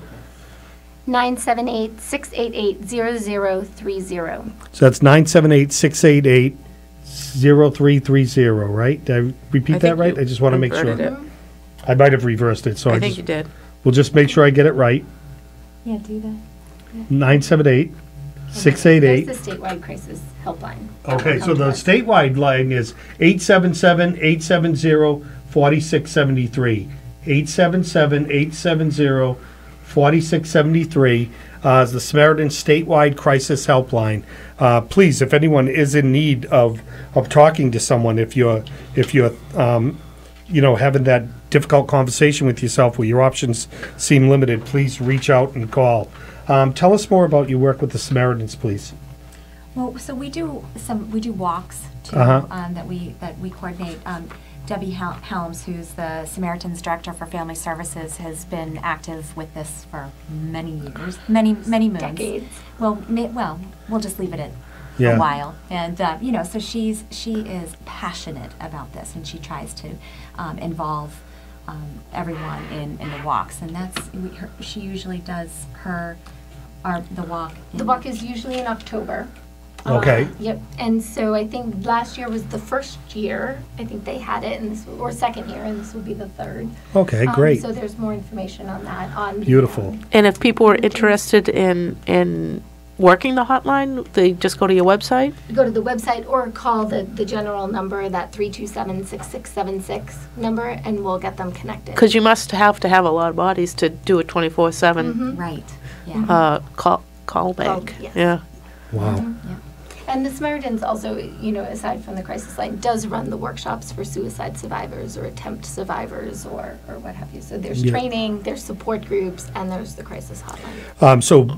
978-688-0030. So that's 978-688-0330, right? Did I repeat that right? I just want to make sure. It. I might have reversed it, so I think you did. We'll just make sure I get it right. Yeah, do that. 978-688. That's the statewide crisis helpline. Okay, so the statewide line is 877-870-4673. 877-870-4673 is the Samaritan statewide crisis helpline. Please, if anyone is in need of talking to someone, if you're having that difficult conversation with yourself where your options seem limited, please reach out and call. Tell us more about your work with the Samaritans, please. Well, so we do walks too, that we coordinate. Debbie Helms, who's the Samaritans Director for Family Services, has been active with this for many years, many moons. Decades. Well, we'll just leave it at a while. And so she is passionate about this, and she tries to involve everyone in the walks, and she usually does the walk. The walk is usually in October. Okay. Yep. And so I think last year was the first year. I think they had it, or second year, and this will be the third. Okay, great. So there's more information on that. Beautiful. And if people are interested in working the hotline, they just go to your website? Go to the website or call the general number, that 327-6676 number, and we'll get them connected. Because you must have to have a lot of bodies to do a 24/7 Right. Yeah. call back. Yes. Yeah. Wow. Yeah. And the Samaritans also, aside from the crisis line, does run the workshops for suicide survivors or attempt survivors or what have you. So there's training, there's support groups, and there's the crisis hotline. So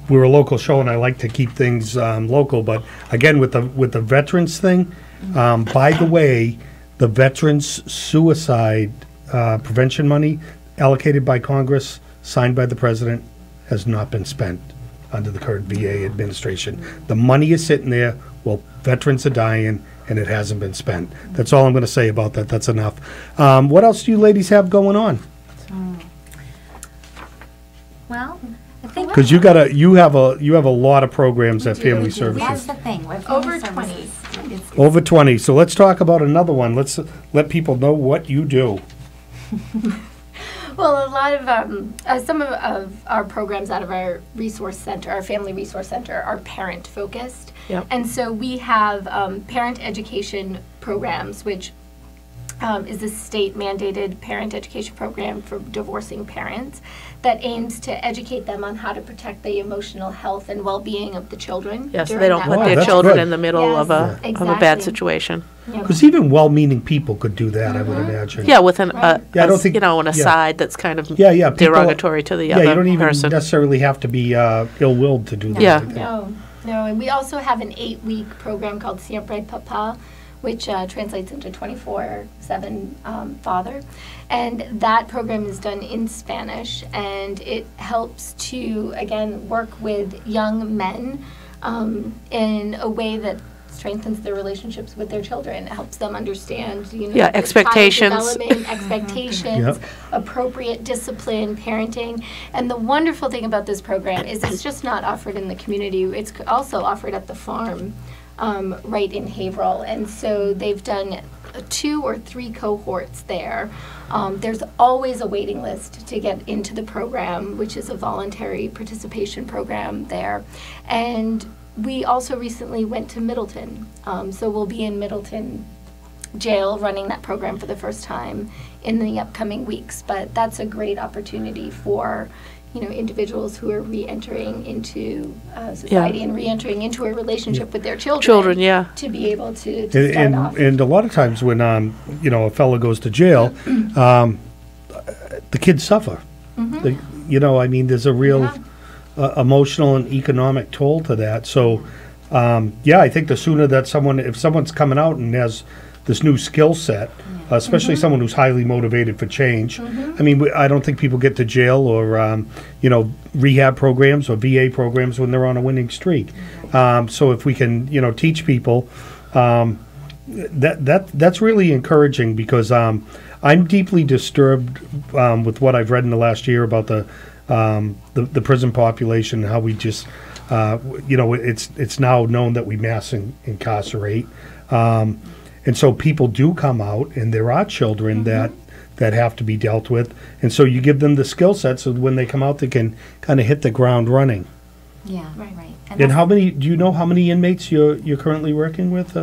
we're a local show, and I like to keep things local. But again, with the veterans thing, by the way, the veterans suicide prevention money allocated by Congress, signed by the president, has not been spent under the current VA administration. The money is sitting there while veterans are dying, and it hasn't been spent. That's all I'm going to say about that. That's enough. What else do you ladies have going on? Well, I think because you have a lot of programs at Family Services. That's the thing. We're over Family 20. Over 20. So let's talk about another one. Let's let people know what you do. Well, a lot of some of our programs out of our resource center, our family resource center, are parent focused. Yep. And so we have parent education programs, which is a state mandated parent education program for divorcing parents that aims to educate them on how to protect the emotional health and well-being of the children. Yeah, so during they don't that put process. their children good. in the middle of a bad situation. Because even well-meaning people could do that, I would imagine. Yeah, with an I don't think an aside that's kind of people- derogatory to the other you don't even person. necessarily have to be ill-willed to do that. Yeah. I think. No, and we also have an 8-week program called Siempre Papa, which translates into 24/7 father. And that program is done in Spanish, and it helps to, again, work with young men in a way that strengthens their relationships with their children. It helps them understand, their child expectations. development, expectations, Yep. appropriate discipline, parenting. And the wonderful thing about this program is it's just not offered in the community. It's also offered at the farm. Right in Haverhill, and so they've done 2 or 3 cohorts there. There's always a waiting list to get into the program, which is a voluntary participation program there. And we also recently went to Middleton, so we'll be in Middleton jail running that program for the first time in the upcoming weeks. But that's a great opportunity for individuals who are re-entering into society and re-entering into a relationship with their children. To be able to start off. And a lot of times when a fellow goes to jail, the kids suffer. There's a real emotional and economic toll to that. So, I think the sooner that if someone's coming out and has this new skill set, especially someone who's highly motivated for change. I mean, I don't think people get to jail or, rehab programs or VA programs when they're on a winning streak. So if we can, teach people, that's really encouraging because I'm deeply disturbed with what I've read in the last year about the prison population, how we just, it's now known that we mass incarcerate. And so people do come out, and there are children that have to be dealt with. And so you give them the skill set so when they come out, they can kind of hit the ground running. Yeah, right. And do you know how many inmates you're currently working with?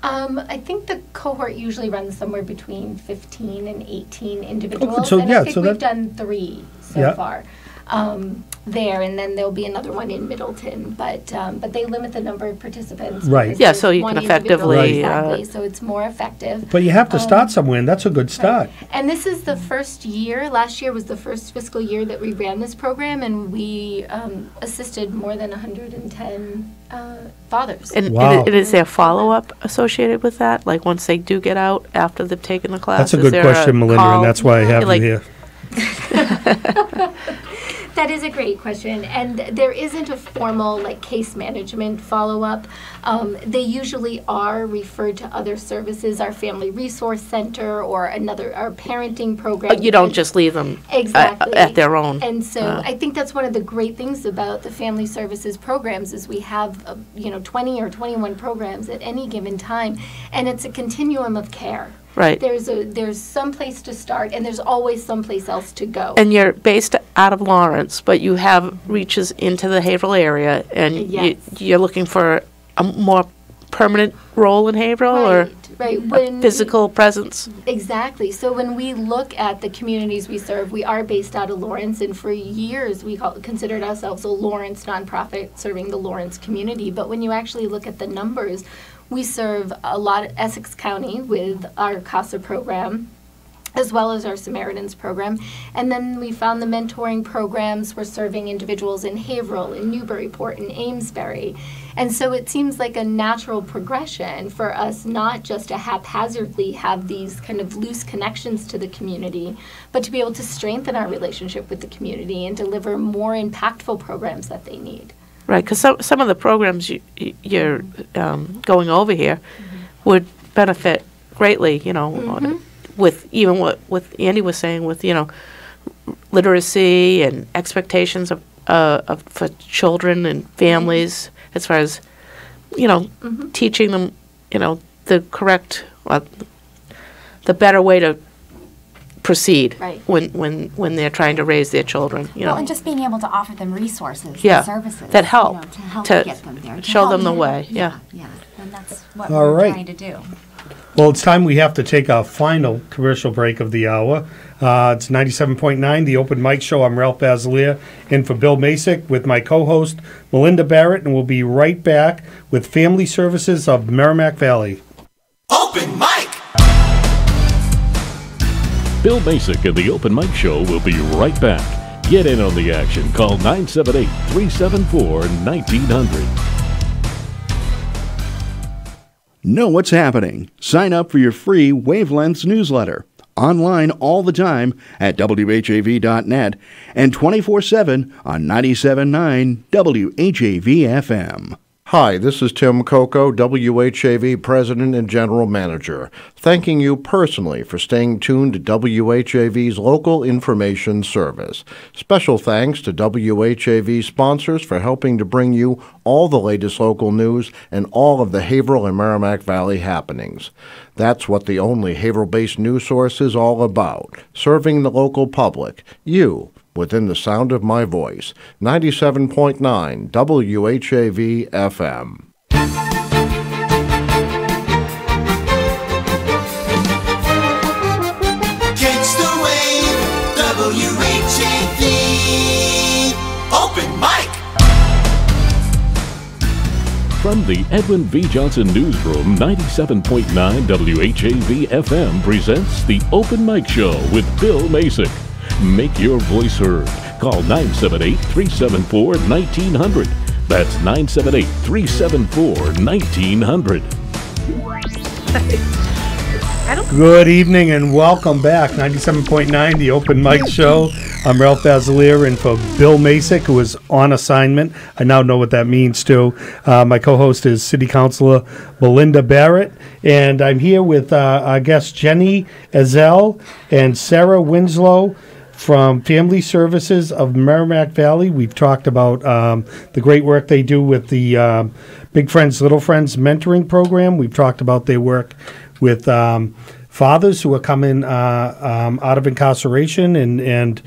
I think the cohort usually runs somewhere between 15 and 18 individuals. So, and yeah, I think so we've that- done 3 so far. There, and then there'll be another one in Middleton, but they limit the number of participants. Right. because Yeah, there's so you one can individual. effectively, Exactly, so it's more effective. But you have to start somewhere, and that's a good start. And this is the first year, last year was the first fiscal year that we ran this program, and we assisted more than 110 fathers. And is there follow-up associated with that? Like once they do get out after they've taken the class? That's a good question, Melinda, and that's why I have you here. That is a great question, and there isn't a formal case management follow-up. They usually are referred to other services, our Family Resource Center or our parenting program. You don't just leave them exactly at their own. And so I think that's one of the great things about the Family Services programs is we have 20 or 21 programs at any given time, and it's a continuum of care. Right. There's some place to start, and there's always someplace else to go. And you're based out of Lawrence, but you have reaches into the Haverhill area, and Yes. you're looking for a more permanent role in Haverhill or right. a physical presence? Exactly. So when we look at the communities we serve, we are based out of Lawrence, and for years we considered ourselves a Lawrence nonprofit serving the Lawrence community. But when you actually look at the numbers, we serve a lot of Essex County with our CASA program, as well as our Samaritans program. And then we found the mentoring programs were serving individuals in Haverhill, in Newburyport, in Amesbury. And so it seems like a natural progression for us not just to haphazardly have these kind of loose connections to the community, but to be able to strengthen our relationship with the community and deliver more impactful programs that they need. Right, because some of the programs you're going over here would benefit greatly, with even what Andy was saying, with literacy and expectations of for children and families, as far as teaching them the correct, the better way to proceed when they're trying to raise their children. Well, and just being able to offer them resources, Yeah, and services that help to help to get them there, to show help them the them- way. Yeah. And that's what All we're right. trying to do. Well, it's time we have to take our final commercial break of the hour. It's 97.9, the Open Mic Show. I'm Ralph Basilier, in for Bill Masick with my co-host, Melinda Barrett, and we'll be right back with Family Services of Merrimack Valley. Open mic. Bill Masick and the Open Mic Show will be right back. Get in on the action. Call 978-374-1900. Know what's happening. Sign up for your free Wavelengths newsletter. Online all the time at WHAV.net and 24/7 on 97.9 WHAV-FM. Hi, this is Tim Coco, WHAV President and General Manager, thanking you personally for staying tuned to WHAV's local information service. Special thanks to WHAV sponsors for helping to bring you all the latest local news and all of the Haverhill and Merrimack Valley happenings. That's what the only Haverhill-based news source is all about, serving the local public, you, within the sound of my voice. 97.9 WHAV-FM. Catch the wave. WHAV. Open mic. From the Edwin V. Johnson Newsroom, 97.9 WHAV-FM presents the Open Mic Show with Bill Masick. Make your voice heard. Call 978-374-1900. That's 978-374-1900. Good evening and welcome back. 97.9, the Open Mic Show. I'm Ralph Basilier, and for Bill Masick, who is on assignment. I now know what that means, too. My co-host is City Councilor Melinda Barrett, and I'm here with our guests Jenny Ezell and Sarah Winslow from Family Services of Merrimack Valley. We've talked about the great work they do with the Big Friends, Little Friends mentoring program. We've talked about their work with fathers who are coming out of incarceration, and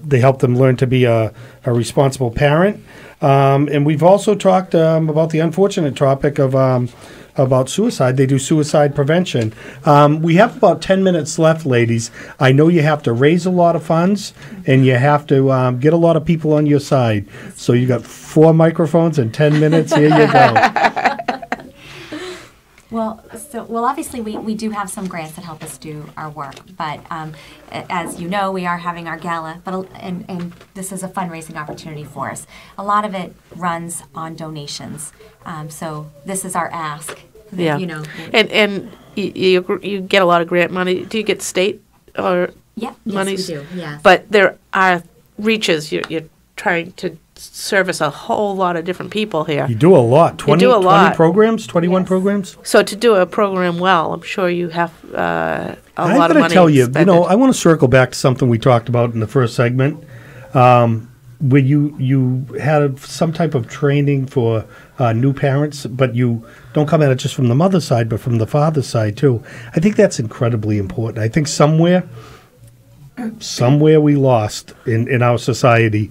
they help them learn to be a responsible parent. And we've also talked about the unfortunate topic of about suicide. They do suicide prevention. We have about 10 minutes left, ladies. I know you have to raise a lot of funds, and you have to get a lot of people on your side. So you got 4 microphones and 10 minutes. Here you go. Well, obviously we do have some grants that help us do our work, but as you know, we are having our gala, and this is a fundraising opportunity for us. A lot of it runs on donations, so this is our ask. Yeah, you know, and you get a lot of grant money. Do you get state or monies? Yes, we do. Yes. But there are reaches. You're trying to service a whole lot of different people here. You do a lot. 20, do a 20 lot. programs, 21 programs. So to do a program well, I'm sure you have a I'm lot of money. to tell you, expended. I want to circle back to something we talked about in the first segment, where you had some type of training for new parents, but you don't come at it just from the mother's side, but from the father's side too. I think that's incredibly important. I think somewhere we lost in our society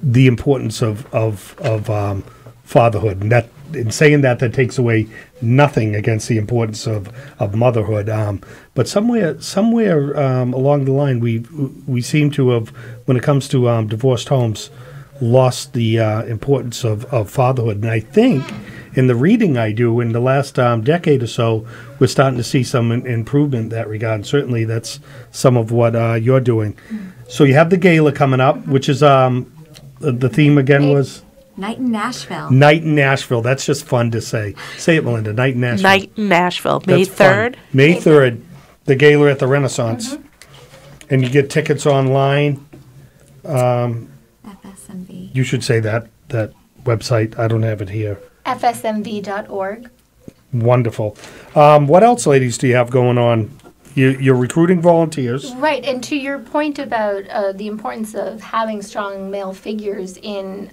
the importance of fatherhood, and in saying that takes away nothing against the importance of motherhood. But somewhere along the line, we seem to have, when it comes to divorced homes, lost the importance of fatherhood. And I think in the reading I do in the last decade or so, we're starting to see some improvement in that regard. And certainly that's some of what you're doing. So you have the gala coming up, which is the theme again was? Night in Nashville. Night in Nashville. That's just fun to say. Say it, Melinda. Night in Nashville. Night in Nashville, May That's fun. 3rd. May 3rd, the gala at the Renaissance. And you get tickets online. FSMV. You should say that website. I don't have it here. FSMV.org. Wonderful. What else, ladies, do you have going on? You're recruiting volunteers. Right, and to your point about the importance of having strong male figures in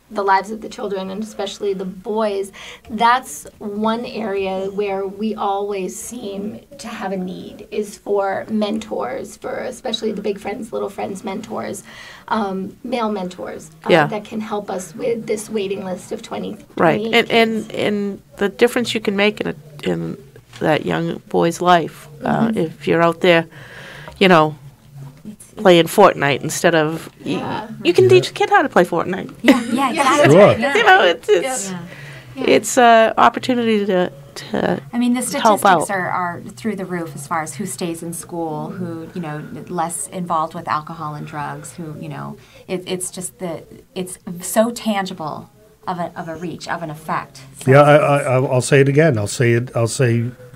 the lives of the children, and especially the boys, that's one area where we always seem to have a need, is for mentors, for especially the Big Friends, Little Friends mentors, male mentors that can help us with this waiting list of 20. Right, and the difference you can make in that young boy's life, if you're out there, playing Fortnite instead of you can teach a kid how to play Fortnite. Yeah, exactly. Sure. It's an opportunity to I mean, the help out. statistics are through the roof as far as who stays in school, who less involved with alcohol and drugs, who it's just it's so tangible of a reach, of an effect. So I'll say it again. I'll say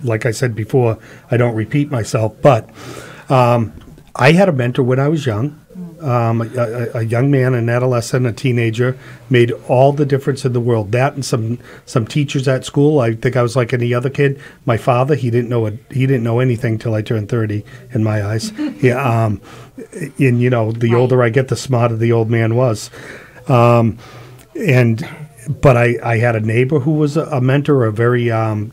like I said before. I don't repeat myself, but I had a mentor when I was young. A young man, an adolescent, a teenager, made all the difference in the world. That and some teachers at school. I think I was like any other kid. My father, he didn't know anything till I turned 30 in my eyes. And the older I get, the smarter the old man was. But I had a neighbor who was a mentor, a very kind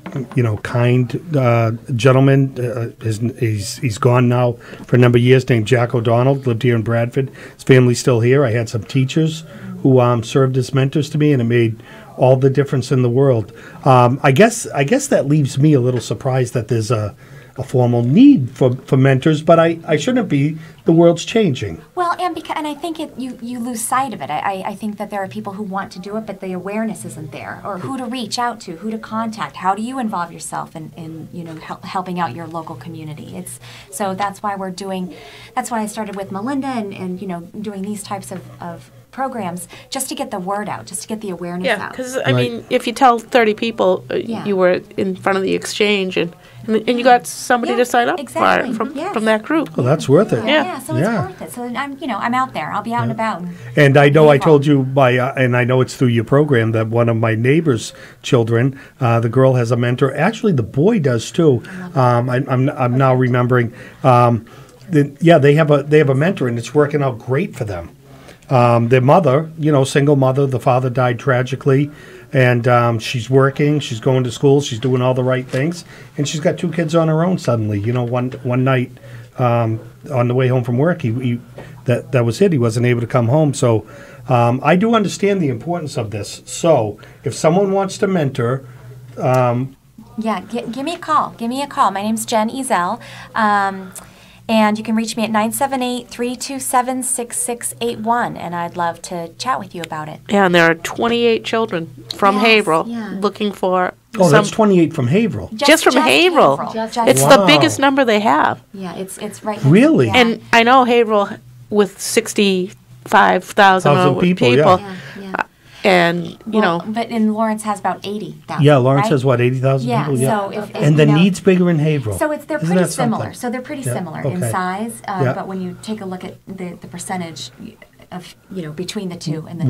gentleman. He's gone now for a number of years. Named Jack O'Donnell, lived here in Bradford. His family's still here. I had some teachers who served as mentors to me, and it made all the difference in the world. I guess that leaves me a little surprised that there's a formal need for mentors, but I shouldn't be. The world's changing. Well, and I think you lose sight of it. I think that there are people who want to do it, but the awareness isn't there, or who to reach out to, who to contact. How do you involve yourself in helping out your local community? So that's why that's why I started with Melinda and doing these types of programs, just to get the word out, just to get the awareness out. Yeah, because I mean, if you tell 30 people you were in front of the exchange and you got somebody to sign up from that group. Well, that's worth it. So it's worth it. So I'm out there. I'll be out and about. And I know I told you and I know it's through your program that one of my neighbor's children, the girl has a mentor. Actually, the boy does too. I'm now remembering. They have a mentor, and it's working out great for them. Their mother, single mother, the father died tragically, and she's working, she's going to school, she's doing all the right things, and she's got 2 kids on her own suddenly. One night on the way home from work, that was it. He wasn't able to come home. So I do understand the importance of this. So if someone wants to mentor... give me a call. Give me a call. My name's Jen Ezel. And you can reach me at 978-327-6681, and I'd love to chat with you about it. Yeah, and there are 28 children from Haverhill looking for that's 28 from Haverhill. Just from Haverhill. It's the biggest number they have. Yeah, it's right. Really? Yeah. And I know Haverhill with 65,000 people. And, But Lawrence has about 80,000. Yeah, Lawrence has, 80,000 people? Yeah. So if and the need's bigger in Haverhill. So they're Isn't pretty that similar. something? So they're pretty similar in size. But when you take a look at the percentage of, between the two and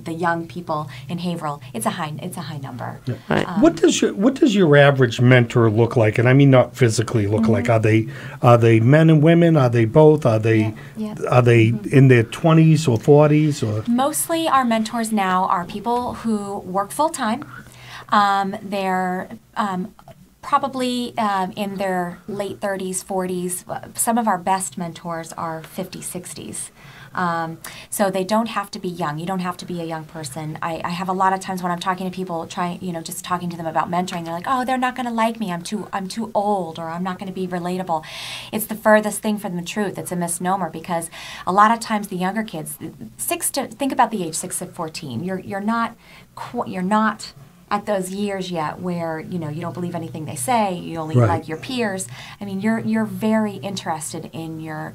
the young people in Haverhill, it's a high number. Yeah. Right. What does your average mentor look like? And I mean not physically look like. Are they men and women? Are they both? Are they in their 20s or 40s or? Mostly our mentors now are people who work full time. They're probably in their late 30s, 40s. Some of our best mentors are 50s, 60s. So they don't have to be young. You don't have to be a young person. I have a lot of times when I'm talking to people, just talking to them about mentoring, they're like, "Oh, they're not going to like me. I'm too old, or I'm not going to be relatable." It's the furthest thing from the truth. It's a misnomer, because a lot of times the younger kids, think about the age 6 to 14. You're not at those years yet where you don't believe anything they say. You only like your peers. I mean, you're very interested in your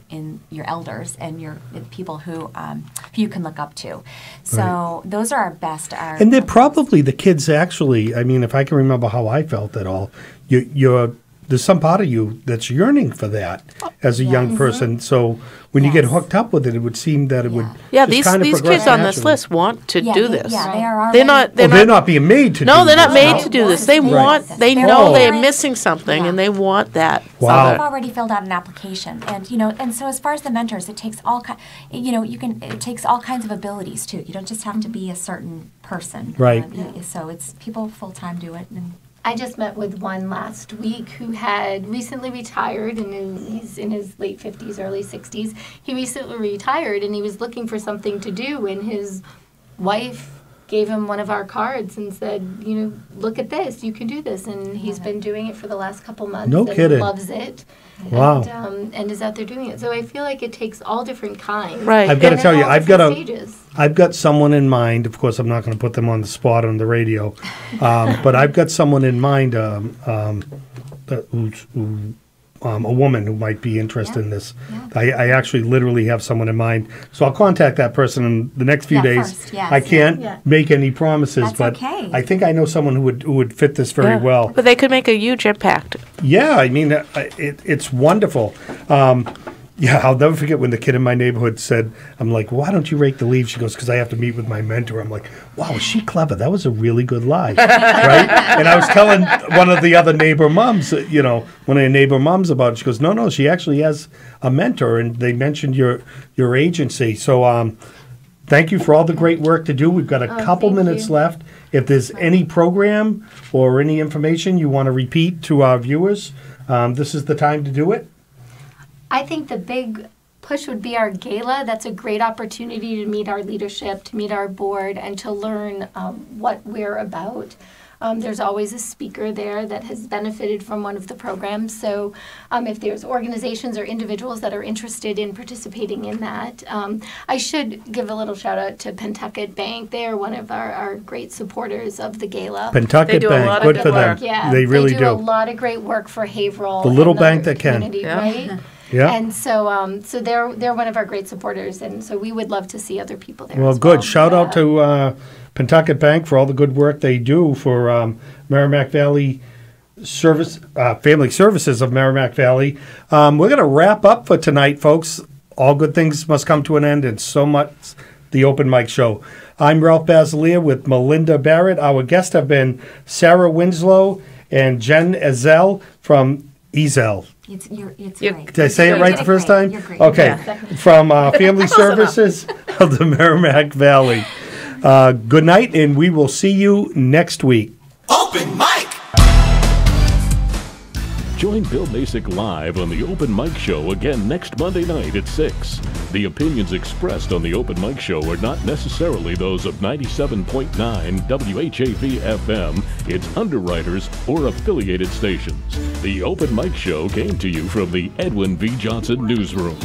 elders and your people who you can look up to. So those are our best. And they're probably the kids. Actually, I mean, if I can remember how I felt at all, there's some part of you that's yearning for that as a young person. So when you get hooked up with it, it would seem that it would. Yeah, just kind of these kids on this list want to do this. Yeah, they are. They're not being made to. No, do they're not this. made to do this. They want. They know they're missing something, and they want that. Wow. They've already filled out an application, and and so as far as the mentors, it takes it takes all kinds of abilities too. You don't just have to be a certain person. Right. So it's people full time do it. And I just met with one last week who had recently retired, and he's in his late 50s, early 60s. He recently retired, and he was looking for something to do, and his wife gave him one of our cards and said, look at this, you can do this. And he's been doing it for the last couple months. No kidding. Loves it. Wow. And is out there doing it. So I feel like it takes all different kinds. Right. I've got to tell you, I've I've got someone in mind. Of course, I'm not going to put them on the spot on the radio, but I've got someone in mind, a woman who might be interested in this. I actually literally have someone in mind. So I'll contact that person in the next few days. First, yes. I can't make any promises, but okay. I think I know someone who would fit this very well. But they could make a huge impact. Yeah, I mean, it's wonderful. I'll never forget when the kid in my neighborhood said, I'm like, why don't you rake the leaves? She goes, because I have to meet with my mentor. I'm like, wow, is she clever? That was a really good lie, right? And I was telling one of the other neighbor moms, one of the neighbor moms about it. She goes, no, she actually has a mentor, and they mentioned your agency. So thank you for all the great work to do. We've got a couple minutes left. If there's any program or any information you want to repeat to our viewers, this is the time to do it. I think the big push would be our gala. That's a great opportunity to meet our leadership, to meet our board, and to learn what we're about. There's always a speaker there that has benefited from one of the programs. So if there's organizations or individuals that are interested in participating in that, I should give a little shout out to Pentucket Bank. They are one of our great supporters of the gala. Pentucket Bank, good for them. Yeah, they really do a lot of great work for Haverhill. The little bank that can. Right? Yeah. And so they're one of our great supporters, and so we would love to see other people there. Well, good. Shout out to Pentucket Bank for all the good work they do for Merrimack Valley Family Services of Merrimack Valley. We're going to wrap up for tonight, folks. All good things must come to an end, and so much the Open Mic Show. I'm Ralph Basilia with Melinda Barrett. Our guests have been Sarah Winslow and Jen Ezel from Ezel. It's great. Did I say it right the first time? You're great. Okay. Yeah. From Family Services of the Merrimack Valley. Good night, and we will see you next week. Open mic! Join Bill Masick live on the Open Mic Show again next Monday night at 6. The opinions expressed on the Open Mic Show are not necessarily those of 97.9 WHAV FM, its underwriters, or affiliated stations. The Open Mic Show came to you from the Edwin V. Johnson Newsroom.